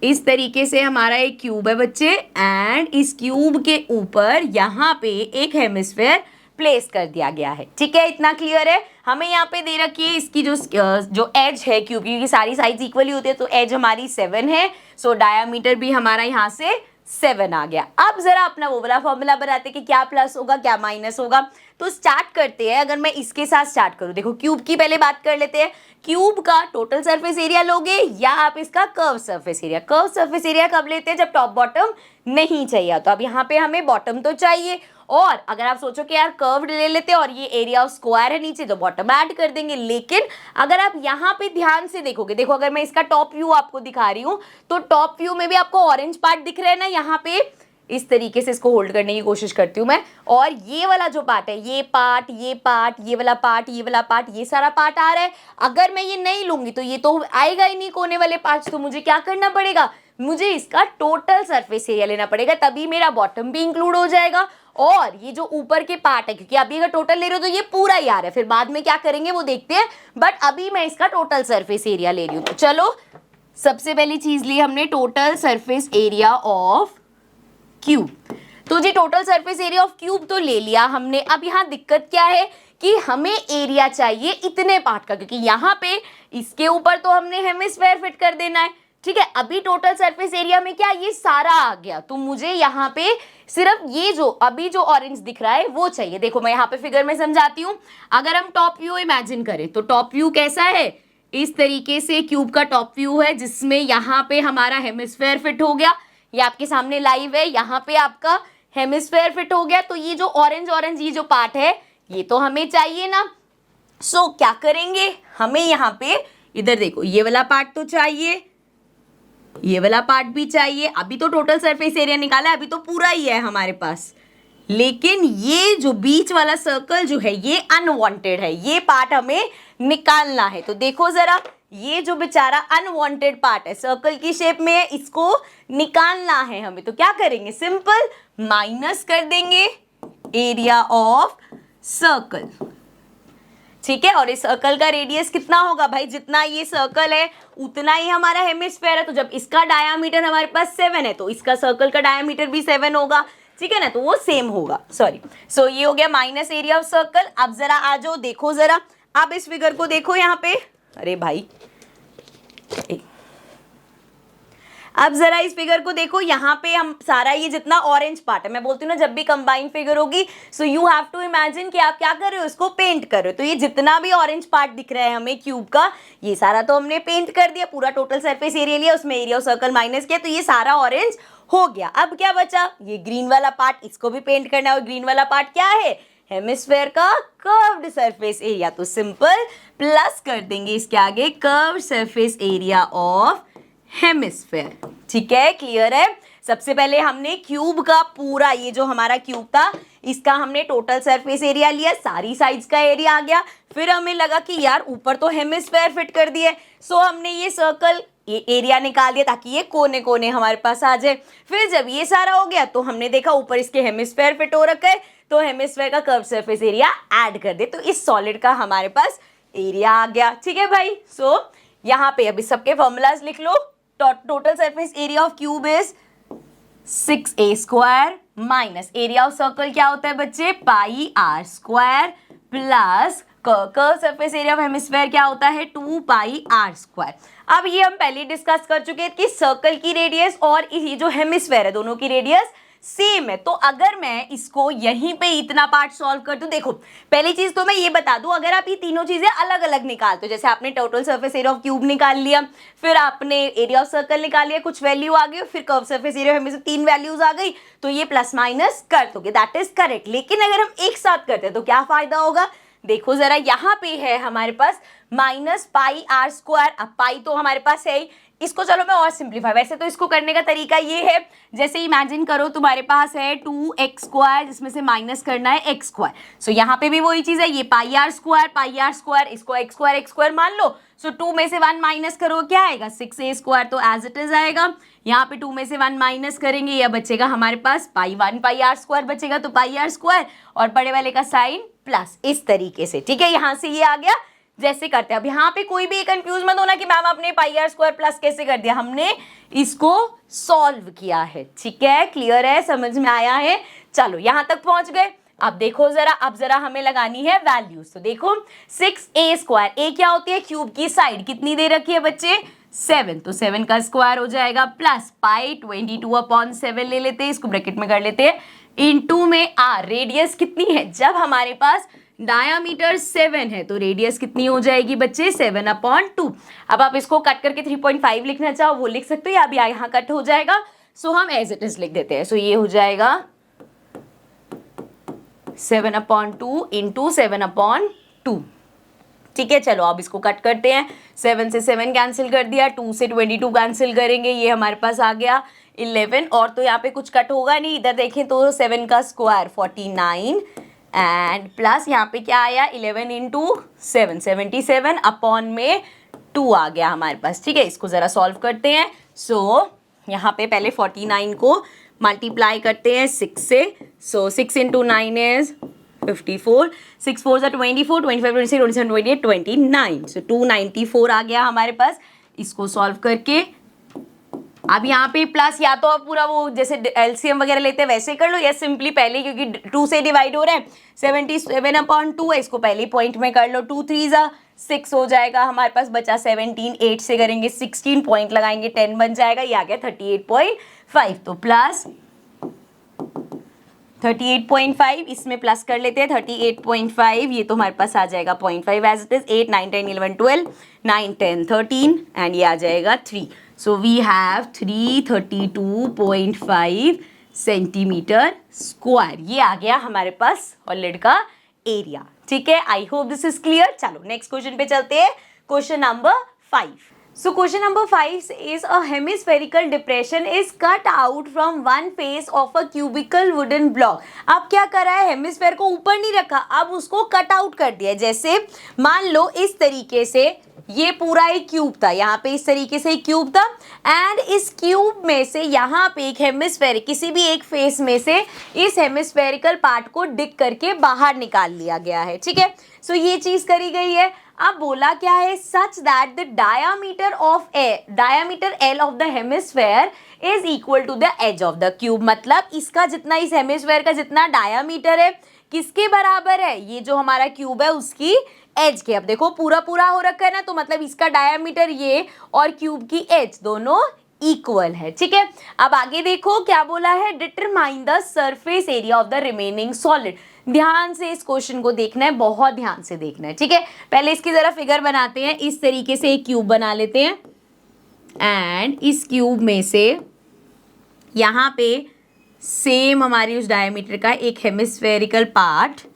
इस तरीके से हमारा एक क्यूब है बच्चे एंड इस क्यूब के ऊपर यहाँ पे एक हेमिस्फेयर प्लेस कर दिया गया है। ठीक है, इतना क्लियर है। हमें यहाँ पे दे रखी है इसकी जो एज है, क्योंकि सारी साइड्स इक्वली होती है तो एज हमारी 7 है। सो डायामीटर भी हमारा यहाँ से 7 आ गया। अब जरा अपना वो वाला फॉर्मूला बनाते कि क्या प्लस होगा क्या माइनस होगा। तो स्टार्ट करते हैं, अगर मैं इसके साथ स्टार्ट करूं, देखो क्यूब की पहले बात कर लेते हैं। क्यूब का टोटल सरफेस एरिया लोगे या आप इसका curve surface area. Curve surface area कब लेते हैं, जब टॉप बॉटम नहीं चाहिए। तो अब यहाँ पे हमें बॉटम तो चाहिए, और अगर आप सोचो कि यार कर्व्ड ले लेते हैं और ये एरिया ऑफ स्क्वायर है नीचे तो बॉटम ऐड कर देंगे। लेकिन अगर आप यहाँ पे ध्यान से देखोगे, देखो अगर मैं इसका टॉप व्यू आपको दिखा रही हूँ तो टॉप व्यू में भी आपको ऑरेंज पार्ट दिख रहा है ना, यहाँ पे इस तरीके से इसको होल्ड करने की कोशिश करती हूँ मैं। और ये वाला जो पार्ट है, ये पार्ट, ये पार्ट, ये वाला पार्ट, ये वाला पार्ट, ये सारा पार्ट आ रहा है। अगर मैं ये नहीं लूंगी तो ये तो आएगा ही नहीं कोने वाले पार्ट। तो मुझे क्या करना पड़ेगा, मुझे इसका टोटल सरफेस एरिया लेना पड़ेगा, तभी मेरा बॉटम भी इंक्लूड हो जाएगा। और ये जो ऊपर के पार्ट है, क्योंकि अभी अगर टोटल ले रहे हो तो ये पूरा ही आ रहा है, फिर बाद में क्या करेंगे वो देखते हैं। बट अभी मैं इसका टोटल सरफेस एरिया ले रही हूँ। तो चलो सबसे पहली चीज ली हमने total surface area of cube. तो जी total surface area of cube तो ले लिया हमने। अब यहाँ दिक्कत क्या है कि हमें एरिया चाहिए इतने पार्ट का, क्योंकि यहाँ पे इसके ऊपर तो हमने हेमिस्फेयर फिट कर देना है। ठीक है, अभी टोटल सरफेस एरिया में क्या ये सारा आ गया, तो मुझे यहाँ पे सिर्फ ये जो अभी जो ऑरेंज दिख रहा है वो चाहिए। देखो मैं यहाँ पे फिगर में समझाती हूँ। अगर हम टॉप व्यू इमेजिन करें तो टॉप व्यू कैसा है, इस तरीके से क्यूब का टॉप व्यू है जिसमें यहाँ पे हमारा हेमिस्फेयर फिट हो गया। ये आपके सामने लाइव है, यहाँ पे आपका हेमिस्फेयर फिट हो गया। तो ये जो ऑरेंज ऑरेंज ये जो पार्ट है ये तो हमें चाहिए ना। सो क्या करेंगे, हमें यहाँ पे इधर देखो ये वाला पार्ट तो चाहिए, ये वाला पार्ट भी चाहिए। अभी तो टोटल सरफेस एरिया निकाला है, अभी तो पूरा ही है हमारे पास। लेकिन ये जो बीच वाला सर्कल जो है ये अनवांटेड है, ये पार्ट हमें निकालना है। तो देखो जरा, ये जो बेचारा अनवांटेड पार्ट है सर्कल की शेप में है, इसको निकालना है हमें। तो क्या करेंगे, सिंपल माइनस कर देंगे एरिया ऑफ सर्कल। ठीक है, और इस सर्कल का रेडियस कितना होगा भाई, जितना ये सर्कल है उतना ही हमारा हेमिस्फेयर है। तो जब इसका डायामीटर हमारे पास 7 है तो इसका सर्कल का डायामीटर भी 7 होगा। ठीक है ना, तो वो सेम होगा। सॉरी, सो ये हो गया माइनस एरिया ऑफ सर्कल। अब जरा आ जाओ, देखो जरा आप इस फिगर को देखो यहाँ पे। अरे भाई अब जरा इस फिगर को देखो, यहाँ पे हम सारा ये जितना ऑरेंज पार्ट है, मैं बोलती हूँ ना जब भी कंबाइंड फिगर होगी so you have to imagine कि आप क्या कर रहे हो, इसको पेंट कर रहे हो। तो ये जितना भी ऑरेंज पार्ट दिख रहा है हमें क्यूब का, ये सारा तो हमने पेंट कर दिया, पूरा टोटल सरफेस एरिया लिया, उसमें एरिया ऑफ सर्कल माइनस किया, तो ये सारा ऑरेंज हो गया। अब क्या बचा, ये ग्रीन वाला पार्ट, इसको भी पेंट करना है। और ग्रीन वाला पार्ट क्या है, हेमिस्फेयर का कर्व्ड सरफेस एरिया। तो सिंपल प्लस कर देंगे इसके आगे curved surface area of hemisphere. ठीक है, क्लियर है। सबसे पहले हमने क्यूब का पूरा, ये जो हमारा क्यूब था इसका हमने टोटल सरफेस एरिया लिया, सारी साइड्स का एरिया आ गया। फिर हमें लगा कि यार ऊपर तो हेमिस्फेयर फिट कर दिए, सो हमने ये सर्कल ये एरिया निकाल दिया ताकि ये कोने कोने हमारे पास आ जाए। फिर जब ये सारा हो गया तो हमने देखा ऊपर इसके हेमिस्फेयर फिट हो रखा है, तो हेमिस्फेयर का कर्व सरफेस एरिया ऐड कर दे, तो इस सॉलिड का हमारे पास एरिया आ गया। ठीक है भाई, सो यहाँ पे अभी सबके फॉर्मूलाज लिख लो। Total surface area of cube is 6a square minus area of circle क्या होता है बच्चे, pi R square, plus curve surface area of hemisphere क्या होता है, 2 पाई आर स्क्वायर। अब ये हम पहले डिस्कस कर चुके हैं कि सर्कल की रेडियस और ये जो हेमिस्फेयर है दोनों की रेडियस सेम है। तो अगर मैं इसको यहीं पे इतना पार्ट सॉल्व कर दूं, देखो पहली चीज तो मैं ये बता दूं, अगर आप ये तीनों चीजें अलग अलग निकालते हो, जैसे आपने total surface area of cube निकाल लिया, फिर आपने एरिया ऑफ सर्कल निकाल लिया, कुछ वैल्यू आ गई, फिर कर्व सरफेस एरिया हमें से 3 वैल्यूज आ गई, तो ये प्लस माइनस कर दोगे, दैट इज करेक्ट। लेकिन अगर हम एक साथ करते हैं तो क्या फायदा होगा, देखो जरा यहाँ पे है हमारे पास माइनस पाई आर स्क्वायर। अब पाई तो हमारे पास है ही, इसको चलो मैं और सिंप्लीफाई, वैसे तो इसको करने का तरीका ये है, जैसे इमेजिन करो तुम्हारे पास है 2x स्क्वायर जिसमें से माइनस करना है x स्क्वायर। सो यहाँ पे भी वही चीज है, ये पाई आर स्क्वायर, इसको x स्क्वायर मान लो। सो 2 में से 1 माइनस करो क्या आएगा, 6a स्क्वायर, तो एज इट इज आएगा। यहाँ पे 2 में से 1 माइनस करेंगे, यह बचेगा हमारे पास पाई 1 पाई आर स्क्वायर बचेगा, तो पाई आर स्क्वायर और बड़े वाले का साइन प्लस, इस तरीके से। ठीक है, यहाँ से ये आ गया जैसे करते हैं। अब यहाँ पे कोई भी कंफ्यूज मत होना कि मैम आपने पाई आर स्क्वायर प्लस कैसे कर दिया, हमने इसको सॉल्व किया है। ठीक है, क्लियर है, समझ में आया है। चलो यहाँ तक पहुंच गए। अब देखो जरा, अब जरा हमें लगानी है वैल्यूज। तो देखो 6a स्क्वायर, ए क्या होती है, क्यूब की साइड कितनी दे रखी है बच्चे, 7, तो 7 का स्क्वायर हो जाएगा, प्लस पाई 22/7 ले लेते हैं, इसको ब्रैकेट में कर लेते हैं, इनटू में आर, रेडियस कितनी है, जब हमारे पास डायामीटर 7 है तो रेडियस कितनी हो जाएगी बच्चे, 7/2। अब आप इसको कट करके 3.5 लिखना चाहो वो लिख सकते हो, या अभी यहाँ कट हो जाएगा, सो हम एज इट इज लिख देते हैं। सो ये हो जाएगा 7/2 इंटू 7/2। ठीक है, चलो अब इसको कट करते हैं, 7 से 7 कैंसिल कर दिया, 2 से 22 कैंसिल करेंगे, ये हमारे पास आ गया 11। और तो यहाँ पे कुछ कट होगा नहीं, इधर देखें तो 7 का स्क्वायर 49 एंड प्लस यहाँ पे क्या आया 11 इंटू 7 77 अपॉन में 2 आ गया हमारे पास। ठीक है, इसको ज़रा सॉल्व करते हैं। सो यहाँ पे पहले 49 को मल्टीप्लाई करते हैं 6 से, सो 6 इंटू 9 इज 54, 6 4 जा 24, 25 26 27 28 29, सो 294 आ गया हमारे पास। इसको सॉल्व करके अब यहाँ पे प्लस, या तो आप पूरा वो जैसे एलसीएम वगैरह लेते हैं वैसे कर लो, या सिंपली पहले, क्योंकि 2 से डिवाइड हो रहा है, 77/2 है, इसको पहले पॉइंट में कर लो, 2 3 जा 6 हो जाएगा हमारे पास, बचा 17, 8 से करेंगे 16, पॉइंट लगाएंगे 10 बन जाएगा, ये आ गया 38.5। तो प्लस 38.5, इसमें प्लस कर लेते हैं 38.5, ये तो हमारे पास आ जाएगा 0.5 एज इट इज, 8 9 10 11 12 9 10 13 एंड ये आ जाएगा 3। So we have 332.5 centimetre square, ये आ गया हमारे पास सॉलिड का एरिया। ठीक है, I hope this is clear. चलो नेक्स्ट क्वेश्चन पे चलते हैं, question number 5। So question number 5 is a hemispherical depression is cut out from one face of a cubical wooden block। अब क्या करा है, हेमिस्फेयर को ऊपर नहीं रखा, अब उसको कट आउट कर दिया। जैसे मान लो इस तरीके से ये पूरा एक क्यूब था, यहाँ पे इस तरीके से एक क्यूब था, एंड इस क्यूब में से यहाँ पे एक हेमिस्फेयर, किसी भी एक फेस में से इस हेमिस्फेरिकल पार्ट को डिग करके बाहर निकाल लिया गया है। ठीक है, सो ये चीज करी गई है। अब बोला क्या है, such that the diameter L of the hemisphere is equal to the edge of the cube. मतलब इसका जितना, इस हेमिस्फेयर का जितना डायामीटर है किसके बराबर है, ये जो हमारा क्यूब है उसकी एज के। अब देखो पूरा पूरा हो रखा है ना, तो मतलब इसका डायामीटर ये और क्यूब की एज दोनों इक्वल है। ठीक है, अब आगे देखो क्या बोला है, determine the surface area of the remaining solid. ध्यान से इस क्वेश्चन को देखना है, बहुत ध्यान से देखना है। ठीक है, पहले इसकी जरा फिगर बनाते हैं। इस तरीके से एक क्यूब बना लेते हैं एंड इस क्यूब में से यहाँ पे सेम हमारी उस डायमीटर का एक हेमिस्फेरिकल पार्ट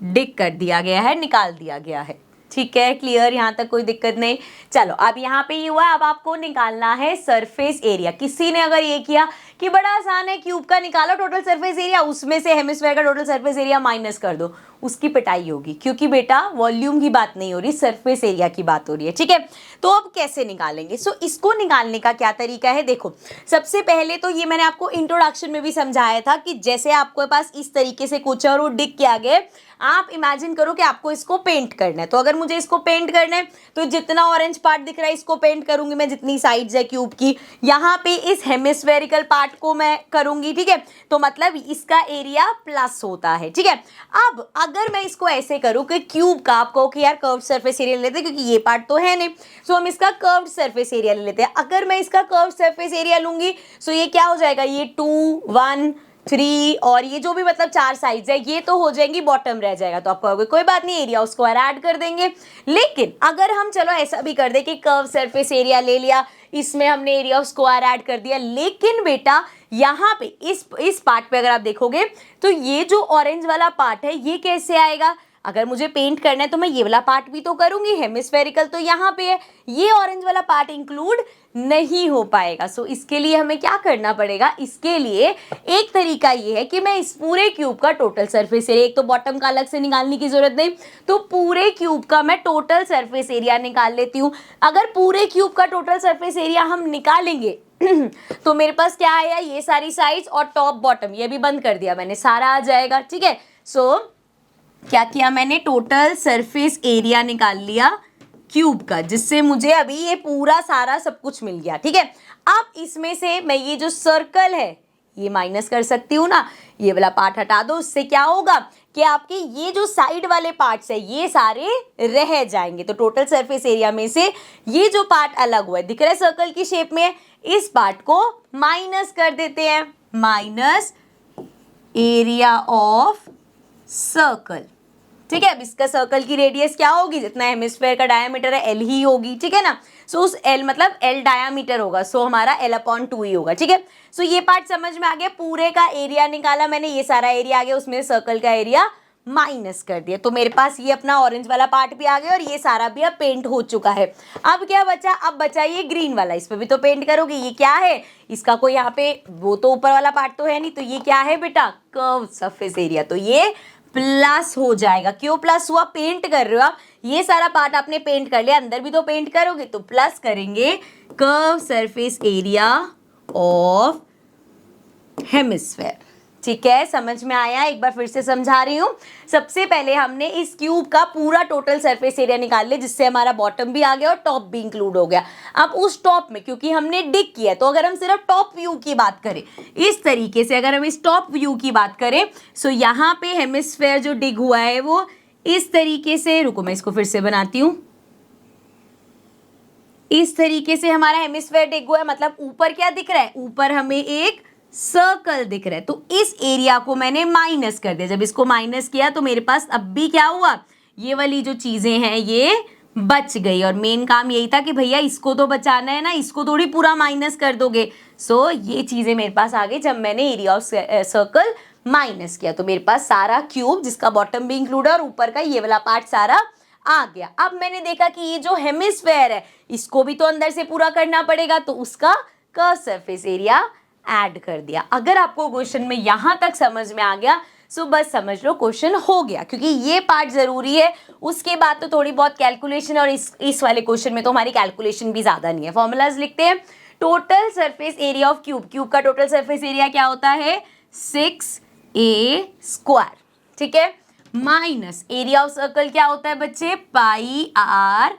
डिग कर दिया गया है, निकाल दिया गया है। ठीक है, क्लियर, यहाँ तक कोई दिक्कत नहीं। चलो अब यहाँ पे ये हुआ, अब आपको निकालना है सरफेस एरिया। किसी ने अगर ये किया कि बड़ा आसान है, क्यूब का निकालो टोटल सरफेस एरिया, उसमें से हेमिस्फेयर का टोटल सरफेस एरिया माइनस कर दो, उसकी पिटाई होगी, क्योंकि बेटा वॉल्यूम की बात नहीं हो रही, सरफेस एरिया की बात हो रही है। ठीक है, तो अब कैसे निकालेंगे? सो इसको निकालने का क्या तरीका है, देखो सबसे पहले तो ये मैंने आपको इंट्रोडक्शन में भी समझाया था कि जैसे आपके पास इस तरीके से कुछ और वो डिग किया गया, आप इमेजिन करो कि आपको इसको पेंट करना है। तो अगर मुझे इसको पेंट करना है तो जितना ऑरेंज पार्ट दिख रहा है इसको पेंट करूंगी मैं, जितनी साइड्स है क्यूब की, यहाँ पे इस हेमिस्फेरिकल पार्ट को मैं करूंगी। ठीक है, तो मतलब इसका एरिया प्लस होता है। ठीक है, अब अगर मैं इसको ऐसे करूं कि क्यूब का, आप कहो कि यार कर्व्ड सरफेस एरिया ले लेते हैं क्योंकि ये पार्ट तो है नहीं, सो हम इसका कर्व्ड सरफेस एरिया ले लेते हैं। अगर मैं इसका कर्व्ड सरफेस एरिया लूंगी सो ये क्या हो जाएगा, ये 2 1 3 और ये जो भी मतलब 4 साइड्स है ये तो हो जाएंगी, बॉटम रह जाएगा। तो आप कहोगे कोई बात नहीं, एरिया उसको ऐड कर देंगे। लेकिन अगर हम चलो ऐसा भी कर दे कि कर्व सरफेस एरिया ले लिया, इसमें हमने एरिया स्क्वायर ऐड कर दिया, लेकिन बेटा यहाँ पे इस पार्ट पे अगर आप देखोगे तो ये जो ऑरेंज वाला पार्ट है ये कैसे आएगा? अगर मुझे पेंट करना है तो मैं ये वाला पार्ट भी तो करूंगी, हेमिस्फेरिकल तो यहाँ पे है, ये ऑरेंज वाला पार्ट इंक्लूड नहीं हो पाएगा। सो इसके लिए हमें क्या करना पड़ेगा, इसके लिए एक तरीका ये है कि मैं इस पूरे क्यूब का टोटल सरफेस एरिया, एक तो बॉटम का अलग से निकालने की जरूरत नहीं, तो पूरे क्यूब का मैं टोटल सरफेस एरिया निकाल लेती हूँ। अगर पूरे क्यूब का टोटल सरफेस एरिया हम निकालेंगे तो मेरे पास क्या आया, ये सारी साइड्स और टॉप बॉटम ये भी बंद कर दिया मैंने, सारा आ जाएगा। ठीक है, सो क्या किया मैंने, टोटल सरफेस एरिया निकाल लिया क्यूब का, जिससे मुझे अभी ये पूरा सारा सब कुछ मिल गया। ठीक है, अब इसमें से मैं ये जो सर्कल है ये माइनस कर सकती हूँ ना, ये वाला पार्ट हटा दो, उससे क्या होगा कि आपके ये जो साइड वाले पार्ट्स है ये सारे रह जाएंगे। तो टोटल सरफेस एरिया में से ये जो पार्ट अलग हुआ है, दिख रहा है सर्कल की शेप में, इस पार्ट को माइनस कर देते हैं, माइनस एरिया ऑफ सर्कल। ठीक है, अब इसका सर्कल की रेडियस क्या होगी, जितना हेमिस्फेयर का डायमीटर है एल ही होगी। ठीक है ना, सो उस एल मतलब एल डायमीटर होगा, सो हमारा L/2 ही होगा। ठीक है, सो ये पार्ट समझ में आ गया, पूरे का एरिया निकाला मैंने, ये सारा एरिया आ गया, उसमें सर्कल का एरिया माइनस कर दिया, तो मेरे पास ये अपना ऑरेंज वाला पार्ट भी आ गया और ये सारा भी अब पेंट हो चुका है। अब क्या बचा, अब बचा ये ग्रीन वाला, इस पे भी तो पेंट करोगे। ये क्या है, इसका कोई यहाँ पे वो तो ऊपर वाला पार्ट तो है नहीं, तो ये क्या है बेटा, कर्व सरफेस एरिया, तो ये प्लस हो जाएगा। क्यों प्लस हुआ, पेंट कर रहे हो आप, ये सारा पार्ट आपने पेंट कर लिया, अंदर भी तो पेंट करोगे, तो प्लस करेंगे curve surface area of hemisphere. ठीक है, समझ में आया, एक बार फिर से समझा रही हूं। सबसे पहले हमने इस क्यूब का पूरा टोटल सरफेस एरिया निकाल लिया, जिससे हमारा बॉटम भी आ गया और टॉप भी इंक्लूड हो गया। अब उस टॉप में क्योंकि हमने डिग किया, तो अगर हम सिर्फ टॉप व्यू की बात करें, इस तरीके से अगर हम इस टॉप व्यू की बात करें, सो यहाँ पे हेमिस्फेयर जो डिग हुआ है वो इस तरीके से, रुको मैं इसको फिर से बनाती हूँ, इस तरीके से हमारा हेमिस्फेयर डिग हुआ है। मतलब ऊपर क्या दिख रहा है, ऊपर हमें एक सर्कल दिख रहा है, तो इस एरिया को मैंने माइनस कर दिया। जब इसको माइनस किया तो मेरे पास अब भी क्या हुआ, ये वाली जो चीजें हैं ये बच गई, और मेन काम यही था कि भैया इसको तो बचाना है ना, इसको थोड़ी पूरा माइनस कर दोगे। सो ये चीजें मेरे पास आ गई जब मैंने एरिया ऑफ सर्कल माइनस किया, तो मेरे पास सारा क्यूब जिसका बॉटम भी इंक्लूड है और ऊपर का ये वाला पार्ट सारा आ गया। अब मैंने देखा कि ये जो हेमिस्फेयर है इसको भी तो अंदर से पूरा करना पड़ेगा, तो उसका कर्व सरफेस एरिया ऐड कर दिया। अगर आपको क्वेश्चन में यहां तक समझ में आ गया सो बस समझ लो क्वेश्चन हो गया, क्योंकि ये पार्ट जरूरी है, उसके बाद तो थोड़ी बहुत कैलकुलेशन, और इस वाले क्वेश्चन में तो हमारी कैलकुलेशन भी ज्यादा नहीं है। फॉर्मूलाज लिखते हैं, total surface area of cube, cube का टोटल सरफेस एरिया क्या होता है 6a²। ठीक है, माइनस एरिया ऑफ सर्कल क्या होता है बच्चे πr²।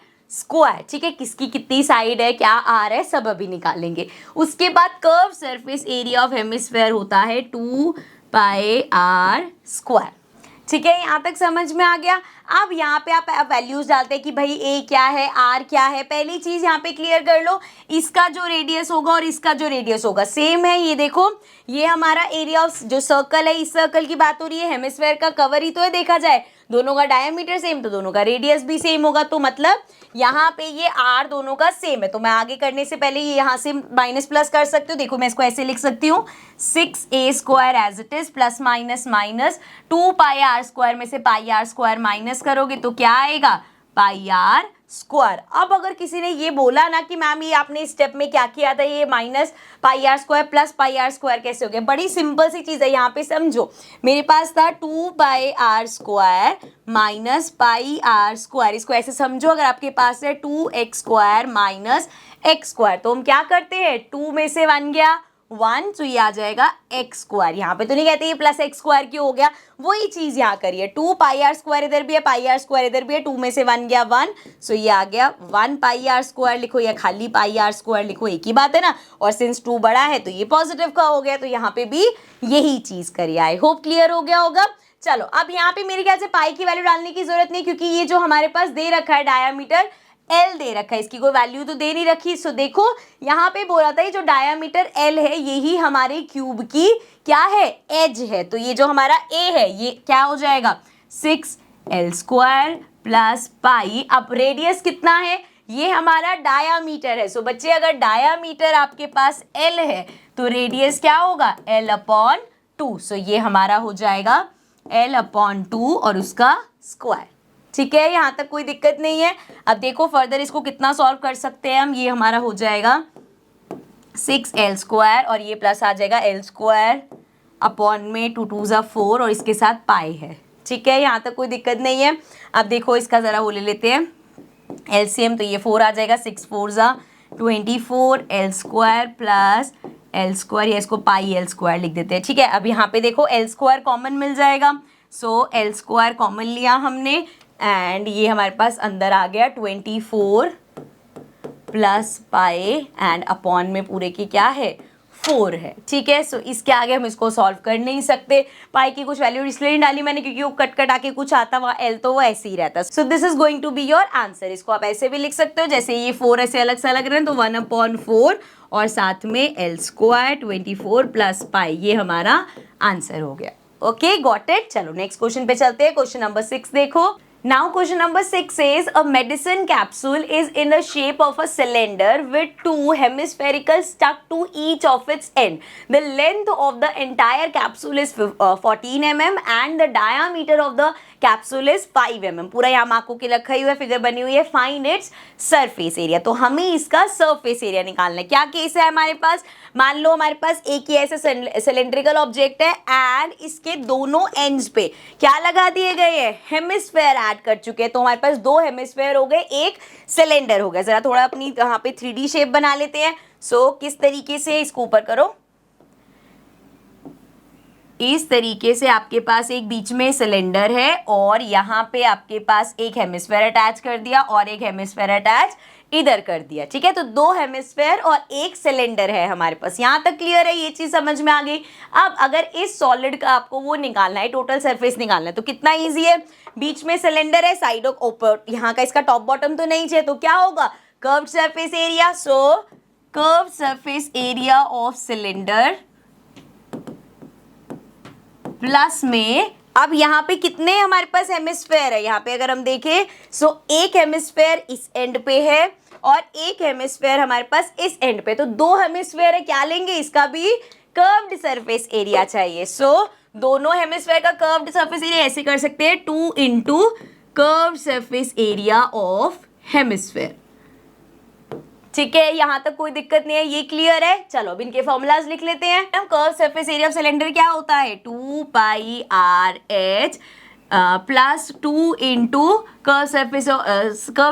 ठीक है, किसकी कितनी साइड है, क्या आर है, सब अभी निकालेंगे। उसके बाद curve surface area of hemisphere होता है 2πr²। ठीक है, यहाँ तक समझ में आ गया। अब यहाँ पे आप वैल्यूज डालते हैं कि भाई ए क्या है, आर क्या है। पहली चीज यहाँ पे क्लियर कर लो, इसका जो रेडियस होगा और इसका जो रेडियस होगा सेम है। ये देखो, ये हमारा एरिया ऑफ जो सर्कल है, इस सर्कल की बात हो रही है, हेमिस्फेयर का कवर ही तो है देखा जाए, दोनों का डायमीटर सेम तो दोनों का रेडियस भी सेम होगा। तो मतलब यहाँ पे ये आर दोनों का सेम है। तो मैं आगे करने से पहले ये यहाँ से माइनस प्लस कर सकती हूँ। देखो मैं इसको ऐसे लिख सकती हूँ 6a² as it is plus minus minus 2πr² में से πr² माइनस करोगे तो क्या आएगा, πr²। अब अगर किसी ने ये बोला ना कि मैम ये आपने स्टेप में क्या किया था, ये माइनस πr² प्लस πr² कैसे हो गया, बड़ी सिंपल सी चीज है, यहाँ पे समझो। मेरे पास था 2πr² माइनस πr², इसको ऐसे समझो, अगर आपके पास है 2x² माइनस x², तो हम क्या करते हैं, 2 में से 1 गया 1, तो ये आ जाएगा x²। यहाँ पे तो नहीं कहते ये प्लस x² क्यों हो गया, वही चीज यहाँ करिए, 2πr² इधर भी है, πr² इधर भी है, 2 में से 1 गया 1, सो ये आ गया 1πr² लिखो या खाली πr² लिखो, एक ही बात है ना। और सिंस 2 बड़ा है तो ये पॉजिटिव का हो गया, तो यहाँ पे भी यही चीज करिए। आई होप क्लियर हो गया होगा। चलो अब यहाँ पे मेरे ख्याल से पाई की वैल्यू डालने की जरूरत नहीं, क्योंकि ये जो हमारे पास दे रखा है डायामीटर L दे रखा है, इसकी कोई वैल्यू तो दे नहीं रखी। सो देखो यहाँ पे बोला था ये जो डायामीटर L है यही हमारे क्यूब की क्या है, एज है। तो ये जो हमारा A है ये क्या हो जाएगा 6L² प्लस पाई। अब रेडियस कितना है, ये हमारा डायामीटर है। सो बच्चे अगर डायामीटर आपके पास L है तो रेडियस क्या होगा L/2। सो ये हमारा हो जाएगा L/2 और उसका स्क्वायर। ठीक है, यहाँ तक कोई दिक्कत नहीं है। अब देखो फर्दर इसको कितना सॉल्व कर सकते हैं हम, ये हमारा हो जाएगा 6L² और ये प्लस आ जाएगा L² अपॉन में 2 2 ज़ा 4 और इसके साथ पाई है। ठीक है, यहाँ तक कोई दिक्कत नहीं है। अब देखो इसका ज़रा वो ले लेते हैं एलसीएम, तो ये 4 आ जाएगा, 6 4 ज़ा 24 L² प्लस L², या इसको पाई L² लिख देते हैं। ठीक है, अब यहाँ पे देखो L² कॉमन मिल जाएगा। सो L² कॉमन लिया हमने एंड ये हमारे पास अंदर आ गया 24 प्लस पाई एंड अपॉन में पूरे की क्या है 4 है। ठीक है, सो इसके आगे हम इसको सॉल्व कर नहीं सकते। पाई की कुछ वैल्यू इसलिए नहीं डाली मैंने क्योंकि वो कट कट आके कुछ आता, वहाँ एल तो वो ऐसे ही रहता। So this is going to be your answer. इसको आप ऐसे भी लिख सकते हो, जैसे ये 4 ऐसे अलग से अलग रहे तो 1/4 और साथ में L² 24 प्लस पाई, ये हमारा आंसर हो गया। Okay, got it. चलो नेक्स्ट क्वेश्चन पे चलते हैं। क्वेश्चन नंबर 6 देखो। Now question number 6 says a medicine capsule is in the shape of a cylinder with 2 hemispherical stuck to each of its end. The length of the entire capsule is 14 mm and the diameter of the capsule is 5 mm। पूरा यहाँ मार्कों की रखा हुआ है, figure बनी हुई है। Find its surface area, तो हमें इसका सरफेस एरिया निकालना है। क्या केस है हमारे पास, मान लो हमारे पास एक ही ऐसे सिलेंड्रिकल ऑब्जेक्ट है एंड इसके दोनों एंड्स पे क्या लगा दिए गए हैं, हेमिस्फेयर ऐड कर चुके हैं। तो हमारे पास 2 हेमिस्फेयर हो गए, एक सिलेंडर हो गया। जरा थोड़ा अपनी यहाँ पे 3D शेप बना लेते हैं। सो किस तरीके से, इसको ऊपर करो, इस तरीके से आपके पास एक बीच में सिलेंडर है और यहाँ पे आपके पास एक हेमिस्फेयर अटैच कर दिया और एक हेमिस्फेयर अटैच इधर कर दिया। ठीक है, तो 2 हेमिस्फेयर और एक सिलेंडर है हमारे पास। यहाँ तक क्लियर है, ये चीज समझ में आ गई। अब अगर इस सॉलिड का आपको वो निकालना है, टोटल सरफेस निकालना है, तो कितना इजी है। बीच में सिलेंडर है, साइड ऑफ ऊपर यहाँ का इसका टॉप बॉटम तो नहीं चाहिए, तो क्या होगा curved surface area. So curved surface area of cylinder plus में, अब यहाँ पे कितने हमारे पास हेमिस्फेयर है, यहाँ पे अगर हम देखें सो एक हेमिस्फेयर इस एंड पे है और एक हेमिस्फेयर हमारे पास इस एंड पे, तो 2 हेमिस्फेयर है। क्या लेंगे, इसका भी कर्व्ड सरफेस एरिया चाहिए। सो दोनों हेमिस्फेयर का कर्व्ड सरफेस एरिया ऐसे कर सकते हैं 2 × curved surface area of hemisphere. ठीक है, यहां तक कोई दिक्कत नहीं है, ये क्लियर है। चलो अब इनके फॉर्मूलाज लिख लेते हैं। हम curve surface area of cylinder क्या होता है 2πRh plus 2 × curve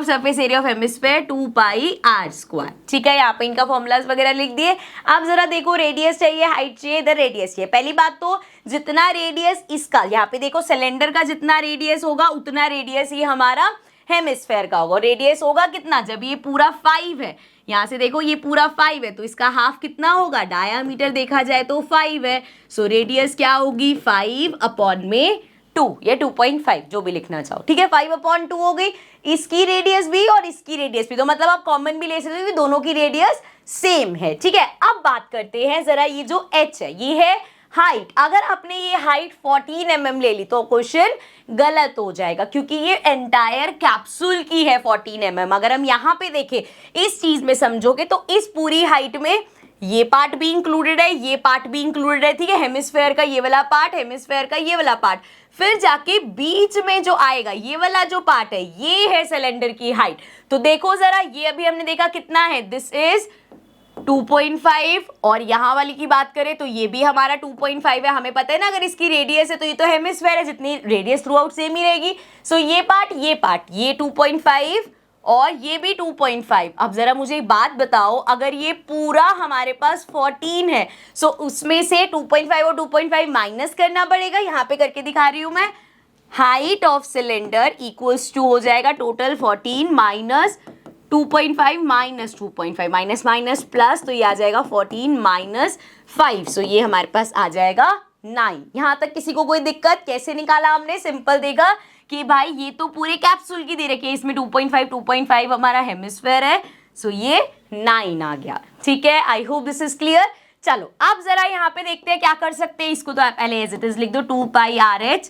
surface area of hemisphere 2πr²। ठीक है, यहाँ पे इनका फॉर्मूलाज वगैरह लिख दिए। आप जरा देखो, रेडियस चाहिए, हाइट चाहिए, इधर रेडियस चाहिए। पहली बात तो जितना रेडियस इसका, यहाँ पे देखो सिलेंडर का जितना रेडियस होगा उतना रेडियस ही हमारा हेमिस्फेयर का होगा। रेडियस होगा कितना, जब ये पूरा 5 है, यहाँ से देखो ये पूरा 5 है तो इसका हाफ कितना होगा, डायामीटर देखा जाए तो 5 है। सो रेडियस क्या होगी 5 अपॉन में 2 या 2.5 जो भी लिखना चाहो, ठीक है। 5/2 हो गई, इसकी रेडियस भी और इसकी रेडियस भी, तो मतलब आप कॉमन भी ले सकते हो कि दोनों की रेडियस सेम है, ठीक है। अब बात करते हैं जरा, ये जो h है ये है हाइट। अगर आपने ये हाइट 14 mm ले ली तो क्वेश्चन गलत हो जाएगा, क्योंकि ये एंटायर कैप्सूल की है 14 mm। अगर हम यहाँ पे देखें इस चीज में समझोगे तो इस पूरी हाइट में ये पार्ट भी इंक्लूडेड है, ये पार्ट भी इंक्लूडेड है, ठीक है। हेमिस्फेयर का ये वाला पार्ट, हेमिस्फेयर का ये वाला पार्ट, फिर जाके बीच में जो आएगा ये वाला जो पार्ट है ये है सिलेंडर की हाइट। तो देखो जरा, ये अभी हमने देखा कितना है, दिस इज 2.5, और यहाँ वाली की बात करें तो ये भी हमारा 2.5 है। हमें पता है ना अगर इसकी रेडियस है तो ये तो हेमिस्फेयर है, जितनी रेडियस थ्रू आउट सेम ही रहेगी। सो ये पार्ट ये 2.5 और ये भी 2.5। अब जरा मुझे एक बात बताओ, अगर ये पूरा हमारे पास 14 है सो उसमें से 2.5 और 2.5 माइनस करना पड़ेगा। यहाँ पे करके दिखा रही हूं मैं, height of cylinder equals to हो जाएगा total 14 minus 2.5 minus 2.5, minus minus plus, तो ये आ जाएगा 14 माइनस 5। सो ये हमारे पास आ जाएगा 9। यहां तक किसी को कोई दिक्कत? कैसे निकाला हमने? सिंपल देखा कि भाई ये तो पूरे कैप्सूल की दे रखी है, इसमें 2.5 हमारा हेमिस्फेयर है, सो ये 9 आ गया, ठीक है। I hope this is clear. चलो अब जरा यहाँ पे देखते हैं क्या कर सकते हैं। इसको तो आप पहले एज इट इज लिख दो, 2πRh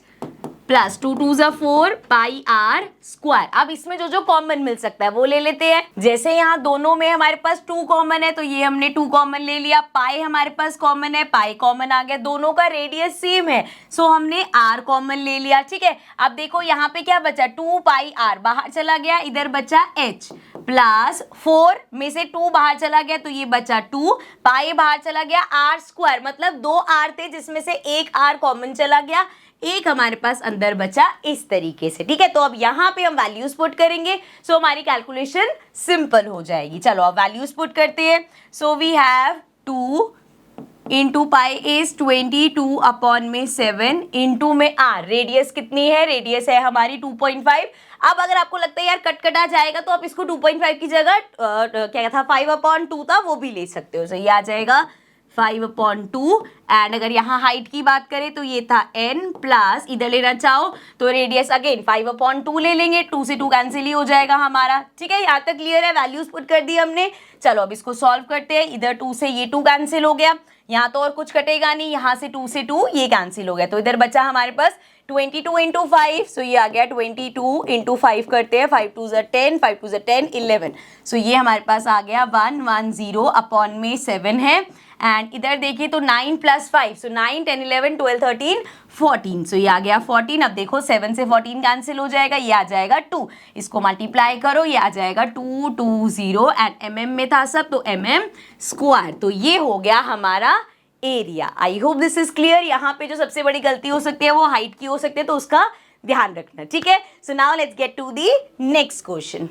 प्लस 2 2 4 पाई आर स्क्वायर। अब इसमें जो जो कॉमन मिल सकता है वो ले लेते हैं। जैसे यहाँ दोनों में हमारे पास 2 कॉमन है तो ये हमने 2 कॉमन ले लिया। पाई हमारे पास कॉमन है, पाई कॉमन आ गया। दोनों का रेडियस सेम है सो हमने आर कॉमन ले लिया, ठीक है। अब देखो यहाँ पे क्या बचा, 2πr बाहर चला गया, इधर बचा h प्लस 4 में से 2 बाहर चला गया तो ये बचा 2, पाई बाहर चला गया, आर स्क्वायर मतलब 2 आर थे जिसमें से एक आर कॉमन चला गया, एक हमारे पास अंदर बचा इस तरीके से, ठीक है। तो अब यहाँ पे हम वैल्यूज पुट करेंगे सो हमारी कैलकुलेशन सिंपल हो जाएगी। चलो अब वैल्यूज पुट करते हैं। So we have 2 into pi is 22 upon में 7 इंटू में आर, रेडियस कितनी है, रेडियस है हमारी 2.5। अब अगर आपको लगता है यार कट कटा जाएगा तो आप इसको 2.5 की जगह क्या था 5/2 था वो भी ले सकते हो। सो ये आ जाएगा 5/2 एंड अगर यहाँ हाइट की बात करें तो ये था n प्लस इधर लेना चाहो तो रेडियस अगेन 5/2 ले लेंगे, 2 से 2 कैंसिल ही हो जाएगा हमारा, ठीक है। यहाँ तक क्लियर है, वैल्यूज पुट कर दी हमने। चलो अब इसको सॉल्व करते हैं। इधर 2 से ये 2 कैंसिल हो गया, यहाँ तो और कुछ कटेगा नहीं, यहाँ से 2 से 2 ये कैंसिल हो गया तो इधर बचा हमारे पास 22 इंटू 5। सो ये आ गया 22 इंटू 5 करते हैं, 5 2 10, 5 2 10 11। सो ये हमारे पास आ गया 110 अपॉन में 7 है एंड इधर देखिए तो 9 प्लस 5 सो 9 10 11 12 13 14। सो ये आ गया 14। अब देखो 7 से 14 कैंसिल हो जाएगा, ये आ जाएगा 2, इसको मल्टीप्लाई करो, ये आ जाएगा 220 एंड mm में था सब तो mm स्क्वायर। तो ये हो गया हमारा area. I hope this is clear. यहाँ पे जो सबसे बड़ी गलती हो सकती है वो हाइट की हो सकती है तो उसका ध्यान रखना, ठीक है। So now let's get to the next question.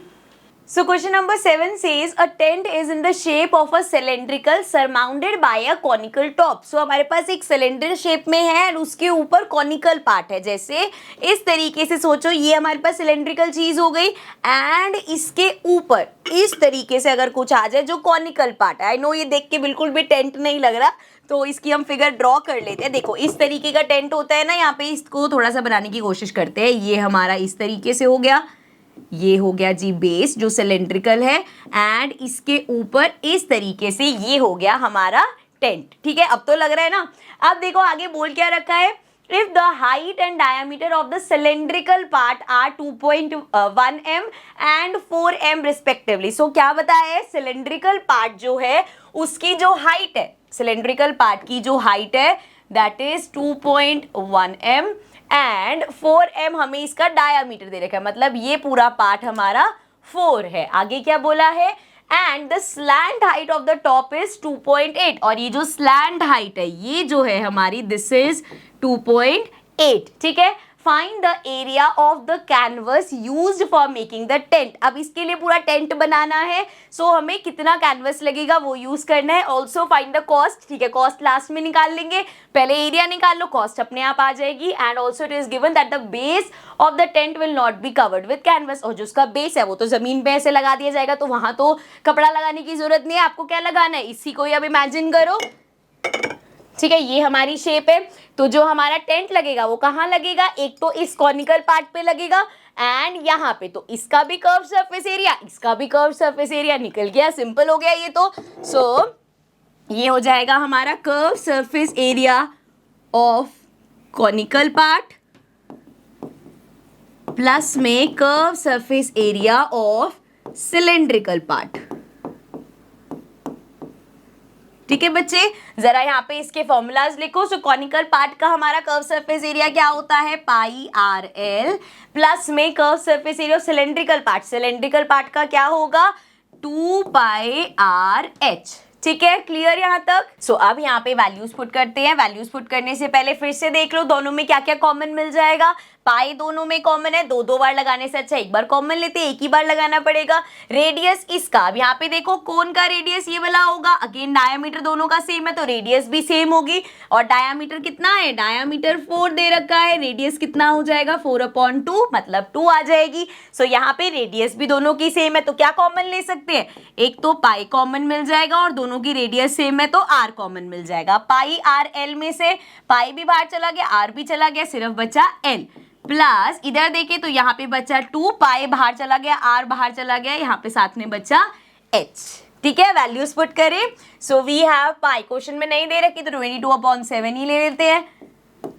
So question number 7 says a tent is in the shape of a cylindrical surmounted by a conical top. So हमारे पास एक सिलेंडर शेप में है और उसके ऊपर कॉनिकल पार्ट है। जैसे इस तरीके से सोचो, ये हमारे पास सिलेंड्रिकल चीज हो गई एंड इसके ऊपर इस तरीके से अगर कुछ आ जाए जो कॉनिकल पार्ट है। आई नो ये देख के बिल्कुल भी टेंट नहीं लग रहा तो इसकी हम फिगर ड्रॉ कर लेते हैं। देखो इस तरीके का टेंट होता है ना, यहाँ पे इसको थोड़ा सा बनाने की कोशिश करते हैं। ये हमारा इस तरीके से हो गया, ये हो गया जी बेस जो सिलेंड्रिकल है एंड इसके ऊपर इस तरीके से ये हो गया हमारा टेंट, ठीक है। अब तो लग रहा है ना। अब देखो आगे बोल क्या रखा है, if the height and diameter of the cylindrical part are 2.1 m and 4 m respectively। so क्या बताया है, सिलेंड्रिकल पार्ट जो है उसकी जो हाइट है, सिलेंड्रिकल पार्ट की जो हाइट है that is 2.1 m and 4 m हमें इसका डायामीटर दे रखा है, मतलब ये पूरा पार्ट हमारा 4 है। आगे क्या बोला है, and the slant height of the top is 2.8 और ये जो स्लैंट हाइट है ये जो है हमारी दिस इज 2.8, ठीक है। Find the area of the canvas used for making the tent. अब इसके लिए पूरा टेंट बनाना है सो हमें कितना कैनवस लगेगा वो यूज करना है। ऑल्सो फाइंड द कॉस्ट, ठीक है, कॉस्ट लास्ट में निकाल लेंगे, पहले एरिया निकाल लो, कॉस्ट अपने आप आ जाएगी। And also it is given that the base of the tent will not be covered with canvas, और जो उसका बेस है वो तो जमीन पे ऐसे लगा दिया जाएगा तो वहां तो कपड़ा लगाने की जरूरत नहीं है। आपको क्या लगाना है, इसी को ही अब इमेजिन करो, ठीक है, ये हमारी शेप है। तो जो हमारा टेंट लगेगा वो कहाँ लगेगा, एक तो इस कॉनिकल पार्ट पे लगेगा एंड यहाँ पे। तो इसका भी कर्व सरफेस एरिया, इसका भी कर्व सरफेस एरिया निकल गया, सिंपल हो गया ये तो। सो ये हो जाएगा हमारा curve surface area of conical part plus में curve surface area of cylindrical part. ठीक है बच्चे, जरा यहाँ पे इसके फॉर्मूलाज लिखो। सो कॉनिकल पार्ट का हमारा कर्व सरफेस एरिया क्या होता है, पाई आर एल प्लस में curve surface area cylindrical part, cylindrical part का क्या होगा 2 पाई आर एच। ठीक है, क्लियर यहाँ तक। सो अब यहाँ पे वैल्यूज पुट करते हैं। वैल्यूज पुट करने से पहले फिर से देख लो दोनों में क्या क्या कॉमन मिल जाएगा। पाई दोनों में कॉमन है, दो बार लगाने से अच्छा एक बार कॉमन लेते हैं, एक ही बार लगाना पड़ेगा। रेडियस इसका, अब यहाँ पे देखो कोन का रेडियस ये वाला होगा, अगेन डायामीटर दोनों का सेम है तो रेडियस भी सेम होगी। और डायामीटर कितना है, डायामीटर 4 दे रखा है, रेडियस कितना हो जाएगा 4/2 मतलब 2 आ जाएगी। सो यहाँ पे रेडियस भी दोनों की सेम है तो क्या कॉमन ले सकते हैं, एक तो पाई कॉमन मिल जाएगा और दोनों की रेडियस सेम है तो आर कॉमन मिल जाएगा। पाई आर एल में से पाई भी बाहर चला गया, आर भी चला गया, सिर्फ बचा एल। प्लस इधर देखें तो यहाँ पे बचा 2 पाई बाहर चला गया, आर बाहर चला गया, यहाँ पे साथ में बचा एच। ठीक है, वैल्यूज पुट करें। So we have pi, question में नहीं दे रखी तो 22/7 ही ले लेते हैं।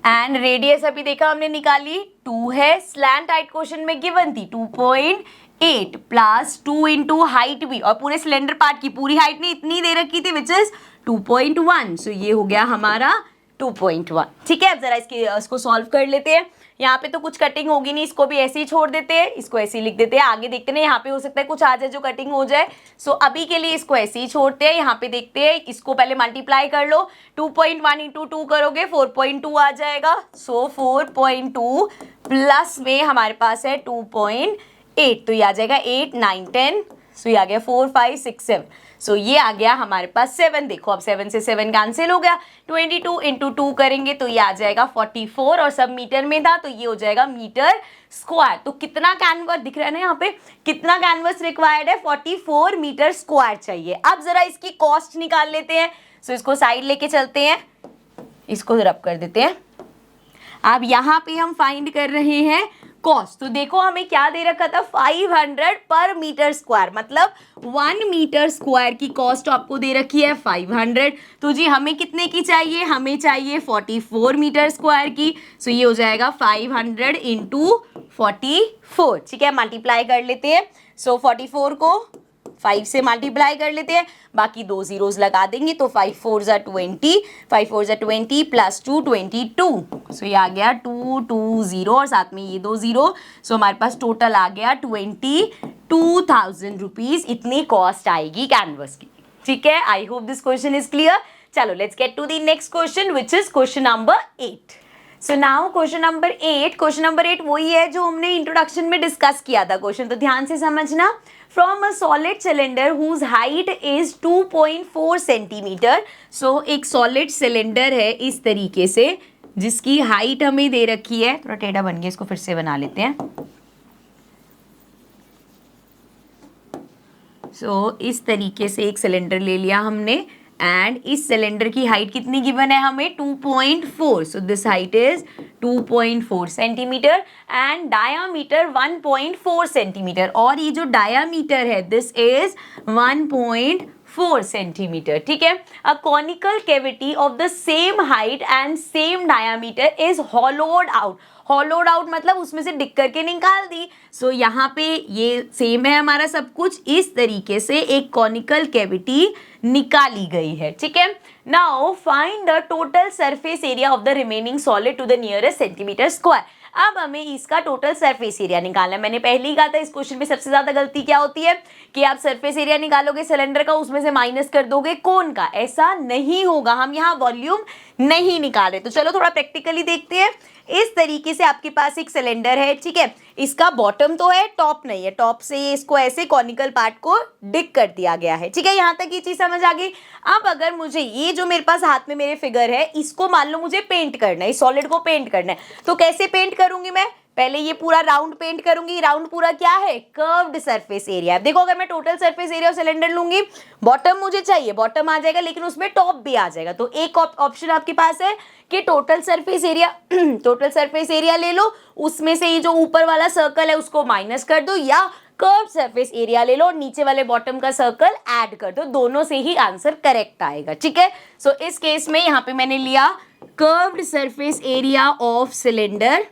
एंड रेडियस अभी देखा हमने निकाली 2 है, स्लैंट हाइट क्वेश्चन में गिवन थी 2.8 प्लस 2 इंटू हाइट भी, और पूरे सिलेंडर पार्ट की पूरी हाइट नहीं इतनी दे रखी थी विच इज 2.1। सो ये हो गया हमारा 2.1। ठीक है, अब जरा इसको सॉल्व कर लेते हैं। यहाँ पे तो कुछ कटिंग होगी नहीं, इसको भी ऐसे ही छोड़ देते हैं, इसको ऐसे ही लिख देते हैं। आगे देखते हैं, यहाँ पे हो सकता है कुछ आ जाए जो कटिंग हो जाए। सो अभी के लिए इसको ऐसे ही छोड़ते हैं। यहाँ पे देखते हैं, इसको पहले मल्टीप्लाई कर लो, 2.1 इंटू 2 करोगे 4.2 आ जाएगा। सो 4.2 प्लस में हमारे पास है 2.8 तो ये आ जाएगा 8 9 10। सो ये आ गया 4 5 6 7। सो ये आ गया हमारे पास 7। देखो अब 7 से 7 कैंसिल हो गया, 22 इंटू 2 करेंगे तो ये आ जाएगा 44 और सब मीटर में था तो ये हो जाएगा मीटर स्क्वायर। तो कितना कैनवस दिख रहा है ना यहाँ पे, कितना कैनवस रिक्वायर्ड है 44 मीटर स्क्वायर चाहिए। अब जरा इसकी कॉस्ट निकाल लेते हैं। सो इसको साइड लेके चलते हैं, इसको रब कर देते हैं। अब यहाँ पे हम फाइंड कर रहे हैं कॉस्ट। तो देखो हमें क्या दे रखा था 500 पर मीटर स्क्वायर, मतलब 1 मीटर स्क्वायर की कॉस्ट आपको दे रखी है 500। तो जी हमें कितने की चाहिए, हमें चाहिए 44 मीटर स्क्वायर की। सो ये हो जाएगा 500 इंटू 44। ठीक है, मल्टीप्लाई कर लेते हैं। सो 44 को 5 से मल्टीप्लाई कर लेते हैं, बाकी 2 जीरोस लगा देंगे तो 5 4 ज़ा 20, 5 4 ज़ा 20 प्लस 2 22। सो ये आ गया 220 और साथ में ये 2 जीरो। सो हमारे पास टोटल आ गया 22,000 रुपीज़, इतनी कॉस्ट आएगी कैनवस की। ठीक है, I hope this question is clear. चलो let's get to the next question which is question number 8। So now question number 8, question number 8 वही है जो हमने इंट्रोडक्शन में डिस्कस किया था क्वेश्चन, तो ध्यान से समझना। From a solid cylinder whose height is 2.4 centimetre. So एक सॉलिड सिलेंडर है इस तरीके से जिसकी हाइट हमें दे रखी है, थोड़ा टेढ़ा बन गया, इसको फिर से बना लेते हैं। सो इस तरीके से एक सिलेंडर ले लिया हमने एंड इस सिलेंडर की हाइट कितनी गिवन है हमें 2.4। So this height is 2.4 centimetre and diameter 1.4 centimetre, और ये जो डायामीटर है दिस इज 1.4 सेंटीमीटर। ठीक है, a conical cavity of the same height and same diameter is hollowed out. Hollowed out मतलब उसमें से डिक करके निकाल दी। सो यहाँ पे ये सेम है हमारा सब कुछ, इस तरीके से एक कॉनिकल कैविटी निकाली गई है। ठीक है, now find the total surface area of the remaining solid to the nearest centimetre square. अब हमें इसका टोटल सरफेस एरिया निकालना है। मैंने पहले ही कहा था इस क्वेश्चन में सबसे ज्यादा गलती क्या होती है कि आप सरफेस एरिया निकालोगे सिलेंडर का, उसमें से माइनस कर दोगे कोन का। ऐसा नहीं होगा, हम यहाँ वॉल्यूम नहीं निकाल रहे। तो चलो थोड़ा प्रैक्टिकली देखते हैं। इस तरीके से आपके पास एक सिलेंडर है, ठीक है, इसका बॉटम तो है, टॉप नहीं है। टॉप से इसको ऐसे कॉनिकल पार्ट को डिक कर दिया गया है। ठीक है, यहाँ तक ये चीज समझ आ गई। अब अगर मुझे ये जो मेरे पास हाथ में मेरे फिगर है इसको मान लो मुझे पेंट करना है, इस सॉलिड को पेंट करना है, तो कैसे पेंट करूंगी मैं? पहले ये पूरा राउंड पेंट करूंगी, राउंड पूरा क्या है, कर्व्ड सरफेस एरिया। देखो अगर मैं total surface area of cylinder लूंगी, बॉटम मुझे चाहिए, बॉटम आ जाएगा लेकिन उसमें टॉप भी आ जाएगा, तो एक ऑप्शन आपके पास है कि total surface area total surface area ले लो, उसमें से ये जो ऊपर वाला सर्कल है उसको माइनस कर दो, या कर्व सरफेस एरिया ले लो और नीचे वाले बॉटम का सर्कल ऐड कर दो, दोनों से ही आंसर करेक्ट आएगा। ठीक है, सो इस केस में यहां पे मैंने लिया curved surface area of cylinder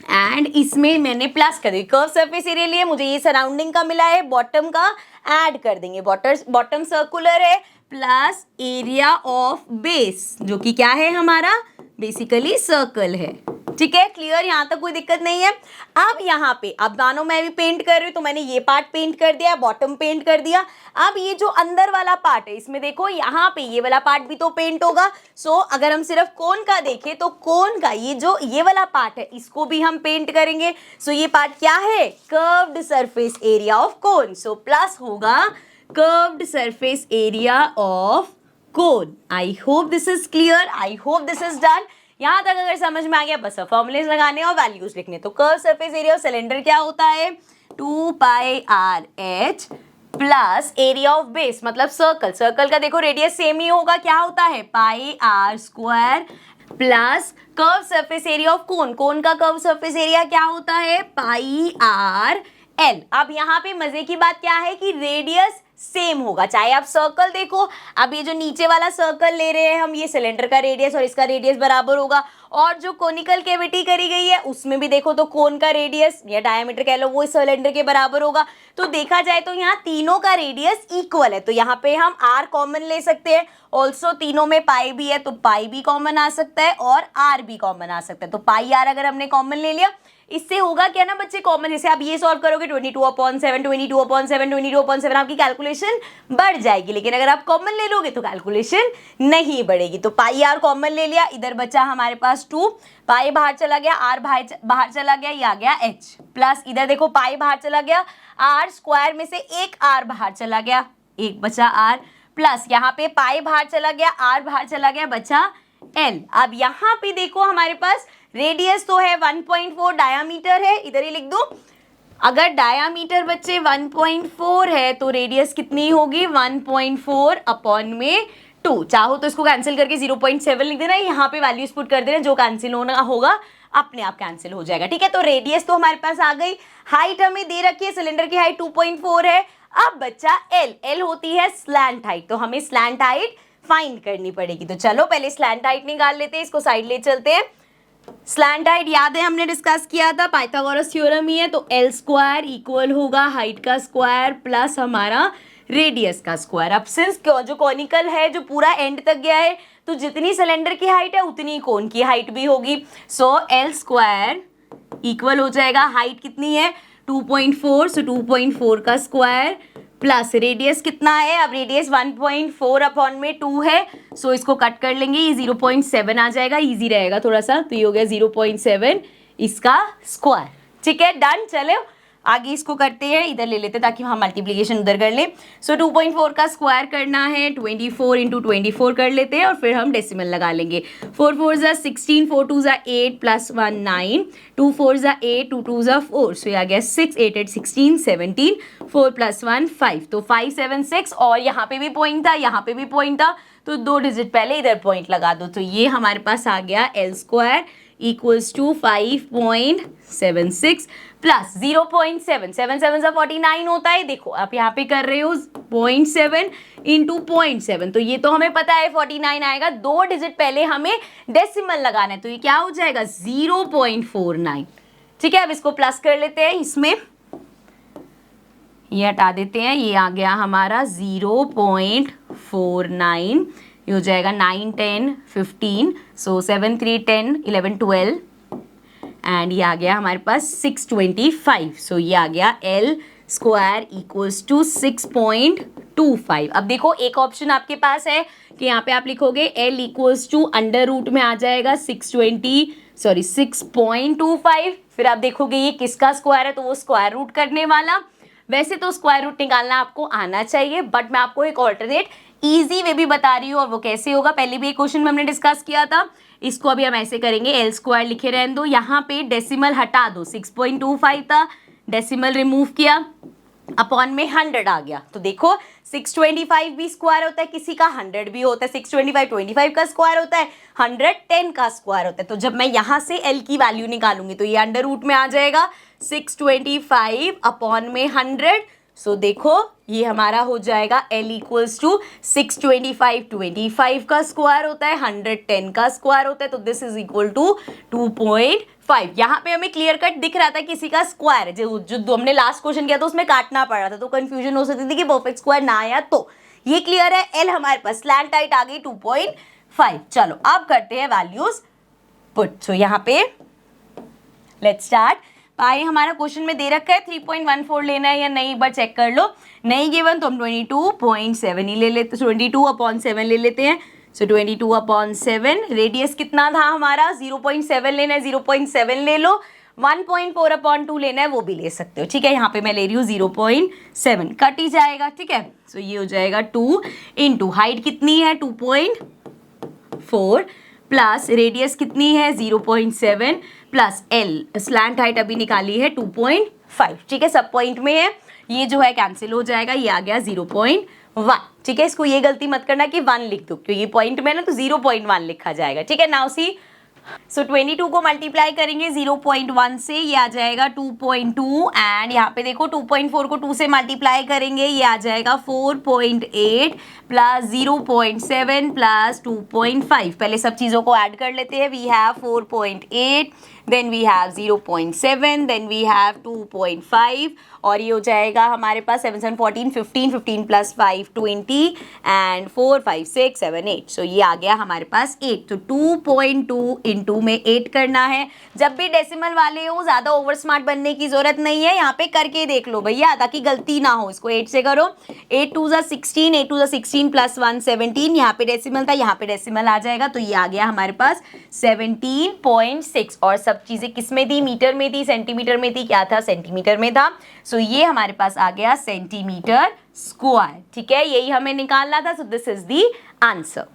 and इसमें मैंने प्लस कर दी, कर्व सरफेस एरिया लिए, मुझे ये सराउंडिंग का मिला है, बॉटम का ऐड कर देंगे, बॉटम सर्कुलर है, प्लस एरिया ऑफ बेस जो कि क्या है हमारा, बेसिकली सर्कल है। ठीक है, क्लियर, यहां तक कोई दिक्कत नहीं है। अब यहाँ पे, अब मानो मैं भी पेंट कर रही हूँ तो मैंने ये पार्ट पेंट कर दिया, बॉटम पेंट कर दिया। अब ये जो अंदर वाला पार्ट है इसमें देखो यहाँ पे ये वाला पार्ट भी तो पेंट होगा। सो अगर हम सिर्फ कोन का देखें तो कोन का ये जो ये वाला पार्ट है इसको भी हम पेंट करेंगे। सो ये पार्ट क्या है, curved surface area of cone, so plus होगा curved surface area of cone. I hope this is clear, I hope this is done. यहां तक अगर समझ में आ गया, बस फॉर्मूलेज लगाने और वैल्यूज लिखने। तो curve surface area of cylinder क्या होता है, 2 pi R H plus area of base मतलब सर्कल, सर्कल का देखो रेडियस सेम ही होगा, क्या होता है pi R square plus curve surface area of cone, cone का कर्व सरफेस एरिया क्या होता है पाई आर एल। अब यहाँ पे मजे की बात क्या है कि रेडियस सेम होगा, चाहे आप सर्कल देखो, अब ये जो नीचे वाला सर्कल ले रहे हैं हम, ये सिलेंडर का रेडियस और इसका रेडियस बराबर होगा, और जो कोनिकल कैविटी करी गई है उसमें भी देखो तो कोन का रेडियस या डायमीटर कह लो वो इस सिलेंडर के बराबर होगा। तो देखा जाए तो यहाँ तीनों का रेडियस इक्वल है, तो यहाँ पे हम आर कॉमन ले सकते हैं, ऑल्सो तीनों में पाई भी है तो पाई भी कॉमन आ सकता है और आर भी कॉमन आ सकता है। तो पाई आर अगर हमने कॉमन ले लिया, इससे होगा क्या ना बच्चे, कॉमन जैसे आप ये सॉल्व करोगे 22/7 22/7 22/7 आपकी कैलकुलेशन बढ़ जाएगी, लेकिन अगर आप कॉमन ले लोगे तो कैलकुलेशन नहीं बढ़ेगी। तो पाई आर कॉमन ले लिया, इधर बचा हमारे पास 2, पाई बाहर चला गया, आर बाहर चला गया, ये आ गया एच, प्लस इधर देखो पाई बाहर चला गया, आर स्क्वायर में से एक आर बाहर चला गया, एक बचा आर, प्लस यहाँ पे पाई बाहर चला गया, आर बाहर चला गया, बचा एल। अब यहाँ पे देखो हमारे पास रेडियस तो है 1.4, डायामीटर है, इधर ही लिख दो। अगर डायामीटर बच्चे 1.4 है तो रेडियस कितनी होगी 1.4 अपॉन में 2। चाहो तो इसको कैंसिल करके 0.7 लिख देना, यहाँ पे वैल्यूज पुट कर देना, जो कैंसिल होना होगा अपने आप कैंसिल हो जाएगा। ठीक है, तो रेडियस तो हमारे पास आ गई, हाइट हमें दे रखी है, सिलेंडर की हाइट 2.4 है। अब बच्चा एल, एल होती है स्लैंट हाइट, तो हमें स्लैंट हाइट फाइंड करनी पड़ेगी। तो चलो पहले स्लैंट हाइट निकाल लेते हैं, इसको साइड ले चलते हैं। स्लैंट हाइट याद है हमने डिस्कस किया था, पाइथागोरस थ्योरम ही है, तो एल स्क्वायर इक्वल होगा हाइट का स्क्वायर प्लस हमारा रेडियस का स्क्वायर। अब सिंस जो कॉनिकल है जो पूरा एंड तक गया है, तो जितनी सिलेंडर की हाइट है उतनी कोन की हाइट भी होगी। सो एल स्क्वायर इक्वल हो जाएगा, हाइट कितनी है 2.4, सो 2.4 का स्क्वायर प्लस रेडियस कितना है, अब रेडियस 1.4 अपॉन में 2 है, सो इसको कट कर लेंगे, ये 0.7 आ जाएगा, इजी रहेगा थोड़ा सा, तो ये हो गया 0.7 इसका स्क्वायर। ठीक है, डन। चलो आगे इसको करते हैं, इधर ले लेते हैं ताकि हम मल्टीप्लिकेशन उधर कर लें। सो 2.4 का स्क्वायर करना है, 24 इंटू 24 कर लेते हैं और फिर हम डेसिमल लगा लेंगे। 4 4 ज़ा 16, 4 2 ज़ा 8 प्लस 1 9, 2 4 ज़ा 8, 2 2 ज़ा 4, सो ये आ गया 6, 8 8 16 17, 4 प्लस 1 5, तो 5 7 6, और यहाँ पे भी पॉइंट था, यहाँ पे भी पॉइंट था, तो 2 डिजिट पहले इधर पॉइंट लगा दो, तो ये हमारे पास आ गया L square equals to 5.76 plus 0.7, 7 7 सा 49 होता है। देखो आप यहाँ पे कर रहे हो 0.7 इंटू 0.7, तो ये तो हमें पता है 49 आएगा, 2 डिजिट पहले हमें डेसिमल लगाना है, तो ये क्या हो जाएगा 0.49। ठीक है, अब इसको प्लस कर लेते हैं, इसमें ये हटा देते हैं, ये आ गया हमारा 0.49, ये हो जाएगा 9 10 15, सो 7 3 10 11 12 एंड ये आ गया हमारे पास 625, सो ये आ गया एल स्क्वायर इक्वल्स टू 6.25। अब देखो एक ऑप्शन आपके पास है कि यहाँ पे आप लिखोगे L equals to under root में आ जाएगा 6.25, फिर आप देखोगे ये किसका स्क्वायर है, तो वो स्क्वायर रूट करने वाला। वैसे तो स्क्वायर रूट निकालना आपको आना चाहिए, बट मैं आपको एक ऑल्टरनेट इजी वे भी बता रही हूँ और वो कैसे होगा, पहले भी एक क्वेश्चन में हमने डिस्कस किया था। इसको अभी हम ऐसे करेंगे, एल स्क्वायर लिखे रहने दो, यहाँ पे डेसिमल हटा दो, 6.25 था, डेसिमल रिमूव किया, अपॉन में 100 आ गया। तो देखो 625 भी स्क्वायर होता है किसी का, 100 भी होता है, 625 25 का स्क्वायर होता है, 100 10 का स्क्वायर होता है। तो जब मैं यहाँ से एल की वैल्यू निकालूंगी तो ये अंडर रूट में आ जाएगा 625 अपॉन में 100। सो देखो ये हमारा हो जाएगा L इक्वल्स टू 625 25 का स्क्वायर होता है, 100 10 का स्क्वायर होता है, तो दिस इज इक्वल टू 2.5। यहाँ पे हमें क्लियर कट दिख रहा था किसी का स्क्वायर है, जो हमने लास्ट क्वेश्चन किया था उसमें काटना पड़ रहा था, तो कंफ्यूजन हो सकती थी कि परफेक्ट स्क्वायर ना आया। तो ये क्लियर है, L हमारे पास स्लैंट हाइट आ गई 2.5। चलो अब करते हैं वैल्यूज पुट। सो यहाँ पे लेट्स स्टार्ट। पाई हमारा क्वेश्चन में दे रखा है 3.14 लेना है या नहीं, एक बार चेक कर लो। नहीं गिवन तो हम 22.7 ही ले लेते, 22/7 ले लेते हैं। सो 22/7, रेडियस कितना था हमारा, 0.7 लेना है, 0.7 ले लो। 1.4/2 लेना है वो भी ले सकते हो, ठीक है। यहाँ पे मैं ले रही हूँ 0.7, कट ही जाएगा, ठीक है। सो ये हो जाएगा 2 इंटू हाइट कितनी है 2.4 प्लस रेडियस कितनी है 0.7 प्लस एल स्लैंट हाइट अभी निकाली है 2.5, ठीक है। सब पॉइंट में है, ये जो है कैंसिल हो जाएगा, ये आ गया 0.1, ठीक है। इसको ये गलती मत करना कि 1 लिख दो, क्योंकि ये पॉइंट में ना तो 0.1 लिखा जाएगा, ठीक है। नाउ सी, सो 22 को मल्टीप्लाई करेंगे 0.1 से, ये आ जाएगा 2.2 एंड यहाँ पे देखो 2.4 को 2 से मल्टीप्लाई करेंगे, ये आ जाएगा 4.8 प्लस 0.7 प्लस 2.5। पहले सब चीज़ों को ऐड कर लेते हैं। We have 4.8, then we have 0.7, then we have 2.5 और ये हो जाएगा हमारे पास 7 7 14 15, 15 प्लस 5 20 एंड 4 5 6 7 8। सो ये आ गया हमारे पास 8। तो 2.2 इंटू में 8 करना है। जब भी डेसिमल वाले हो ज़्यादा ओवर स्मार्ट बनने की जरूरत नहीं है, यहाँ पे करके देख लो भैया ताकि गलती ना हो। इसको 8 से करो, 8 2 ज़ा 16, 8 2 ज़ा 16 प्लस 1 17, यहाँ पे डेसिमल था, यहाँ पे डेसिमल आ जाएगा, तो ये आ गया हमारे पास 17.6। और सब चीज़ें किस में थी, मीटर में थी, सेंटीमीटर में थी, क्या था, सेंटीमीटर में था। सो ये हमारे पास आ गया सेंटीमीटर स्क्वायर, ठीक है। यही हमें निकालना था। So this is the answer.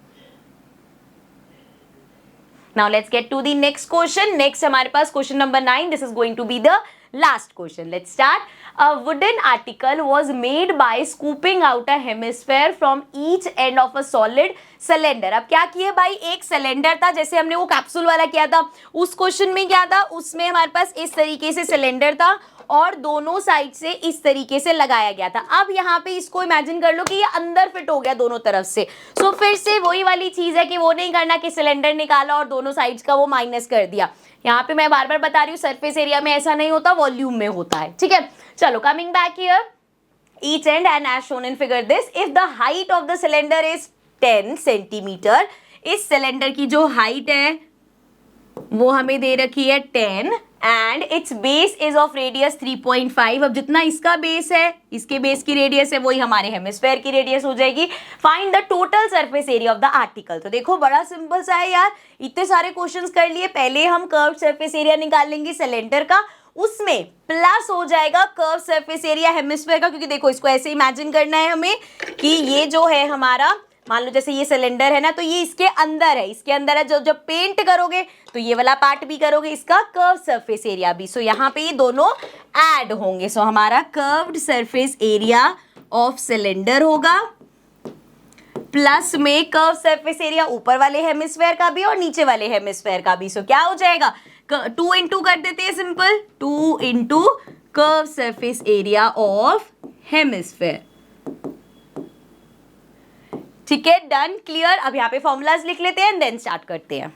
Now let's get to the next question. Next हमारे पास question number 9. This is going to be the last question. Let's start. A wooden article was made by scooping out a hemisphere from each end of a solid cylinder. अब क्या किए भाई, एक cylinder था, जैसे हमने वो कैप्सूल वाला किया था, उस क्वेश्चन में क्या था, उसमें हमारे पास इस तरीके से सिलेंडर था और दोनों साइड से इस तरीके से लगाया गया था। अब यहाँ पे इसको इमेजिन कर लो कि ये अंदर फिट हो गया दोनों तरफ से। सो फिर से वही वाली चीज है कि वो नहीं करना कि सिलेंडर निकाला और दोनों साइड्स का वो माइनस कर दिया। यहाँ पे मैं बार बार बता रही हूँ, सरफेस एरिया में ऐसा नहीं होता, वॉल्यूम में होता है, ठीक है। चलो coming back here, each end and as shown in figure this, if the height of the cylinder is 10 centimetre, इस सिलेंडर की जो हाइट है वो हमें दे रखी है 10 and it's base is of radius 3.5। अब जितना इसका बेस है, इसके बेस की रेडियस है, वही हमारे हेमिस्फेयर की रेडियस हो जाएगी। Find the total surface area of the article. तो देखो बड़ा सिंपल सा है यार, इतने सारे क्वेश्चंस कर लिए। पहले हम कर्व सरफेस एरिया निकाल लेंगे सिलेंडर का, उसमें प्लस हो जाएगा कर्व सरफेस एरिया हेमिस्फेयर का, क्योंकि देखो इसको ऐसे इमेजिन करना है हमें कि ये जो है हमारा, मान लो जैसे ये सिलेंडर है ना, तो ये इसके अंदर है, इसके अंदर है। जब पेंट करोगे तो ये वाला पार्ट भी करोगे, इसका कर्व सरफेस एरिया भी। सो यहाँ पे ये दोनों ऐड होंगे। सो हमारा curved surface area of cylinder होगा प्लस में कर्व सरफेस एरिया ऊपर वाले हेमिस्फेयर का भी और नीचे वाले हेमिस्फेयर का भी। सो क्या हो जाएगा, 2 इंटू कर देते हैं simple, 2 into curve surface area of hemisphere, ठीक है। Done, clear. अब यहाँ पे फॉर्मूलाज लिख लेते हैं देन स्टार्ट करते हैं।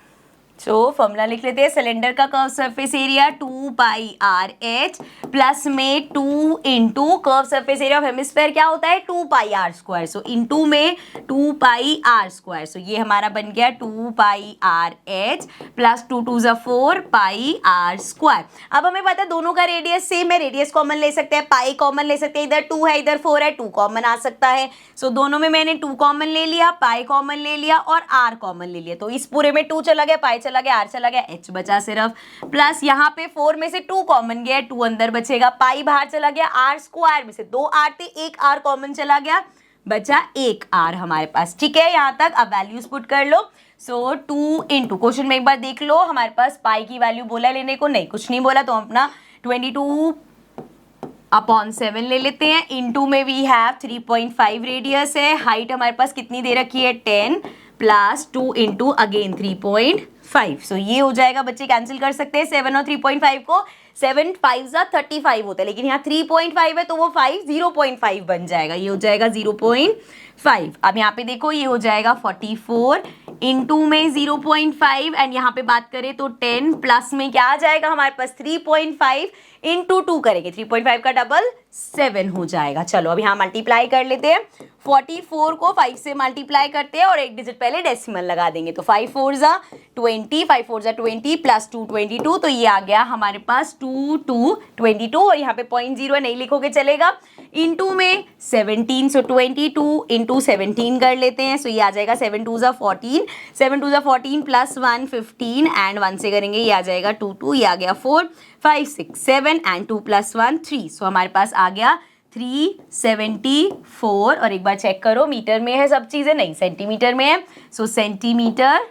सो फॉर्मूला लिख लेते हैं, सिलेंडर का curve surface area 2πr(h) plus में 2 into curve surface area of hemisphere क्या होता है 2πr²। सो इंटू में 2πr²। सो ये हमारा बन गया 2πr(h) प्लस 2 2 ज़ा 4 πr²। अब हमें पता है दोनों का रेडियस सेम है, रेडियस कॉमन ले सकते हैं, पाई कॉमन ले सकते हैं, इधर 2 है इधर 4 है, 2 कॉमन आ सकता है। सो दोनों में मैंने 2 कॉमन ले लिया, पाई कॉमन ले लिया और r कॉमन ले लिया। तो इस पूरे में 2 चला गया, पाई चला गया, r चला गया, h बचा सिर्फ। प्लस यहाँ पे 4 में से 2 कॉमन गया, 2 अंदर बचेगा, पाई बाहर चला गया, r² में से 2 r थे, 1 r कॉमन चला गया, बचा 1 r हमारे पास, ठीक है यहाँ तक। अब वैल्यूज पुट कर लो। सो 2 इंटू, क्वेश्चन में एक बार देख लो, हमारे पास पाई की वैल्यू बोला लेने को, नहीं कुछ नहीं बोला, तो हम अपना 22/7 ले लेते हैं। इनटू में वी हैव 3.5 रेडियस है, हाइट हमारे पास कितनी दे रखी है 10 प्लस 2 इंटू अगेन 3.5। सो ये हो जाएगा बच्चे, कैंसिल कर सकते हैं 7 और 3.5 को। 7 5 35 होता है, लेकिन यहाँ 3.5 है तो वो 5 0.5 बन जाएगा, ये हो जाएगा 0.5। अब यहाँ पे देखो ये हो जाएगा 44 इंटू में 0.5 एंड यहाँ पे बात करें तो 10 प्लस में क्या आ जाएगा हमारे पास 3.5 इंटू 2 करेंगे, 3.5 का डबल 7 हो जाएगा। चलो अब यहाँ मल्टीप्लाई कर लेते हैं। 44 को 5 से मल्टीप्लाई करते हैं और एक डिजिट पहले डेसिमल लगा देंगे, तो 5 4 जा 20, 5 4 जा 20 प्लस 2 22, तो ये आ गया हमारे पास 2 2 22 और यहाँ पे 0.0 है, नहीं लिखोगे चलेगा। इनटू में 17, सो 22 इंटू 17 कर लेते हैं, सो ये आ जाएगा 7 2 जा 14, 7 2 जा 14 प्लस 1 15 एंड 1 से करेंगे, ये आ जाएगा 2 2, ये आ गया 4 5 6 7 एंड 2 प्लस 1 3, सो हमारे पास आ गया 374। और एक बार चेक करो मीटर में है सब चीजें, नहीं सेंटीमीटर में है, सो सेंटीमीटर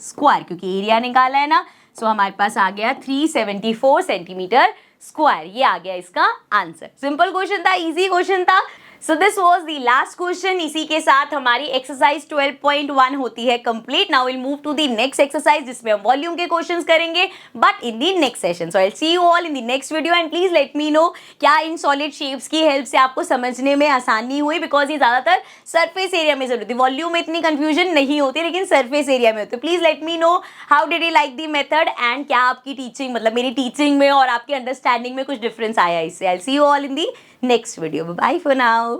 स्क्वायर, क्योंकि एरिया निकाला है ना। सो हमारे पास आ गया 374 सेंटीमीटर स्क्वायर, ये आ गया इसका आंसर। सिंपल क्वेश्चन था, इजी क्वेश्चन था। So this was the last question. इसी के साथ हमारी एक्सरसाइज 12.1 होती है complete. Now will move to the next exercise, जिसमें हम वॉल्यूम के क्वेश्चंस करेंगे, but in the next session. So I will see you all in the next video and please let me know क्या इन solid shapes की help से आपको समझने में आसानी हुई, बिकॉज ये ज्यादातर सरफेस एरिया में जरूरत होती है, वॉल्यूम में इतनी कंफ्यूजन नहीं होती, लेकिन सरफेस एरिया में होती है। Please let me know how did you like the method and क्या आपकी टीचिंग, मतलब मेरी टीचिंग में और आपकी अंडरस्टैंडिंग में कुछ डिफरेंस आया इससे। I will see you all in the next video. Bye for now.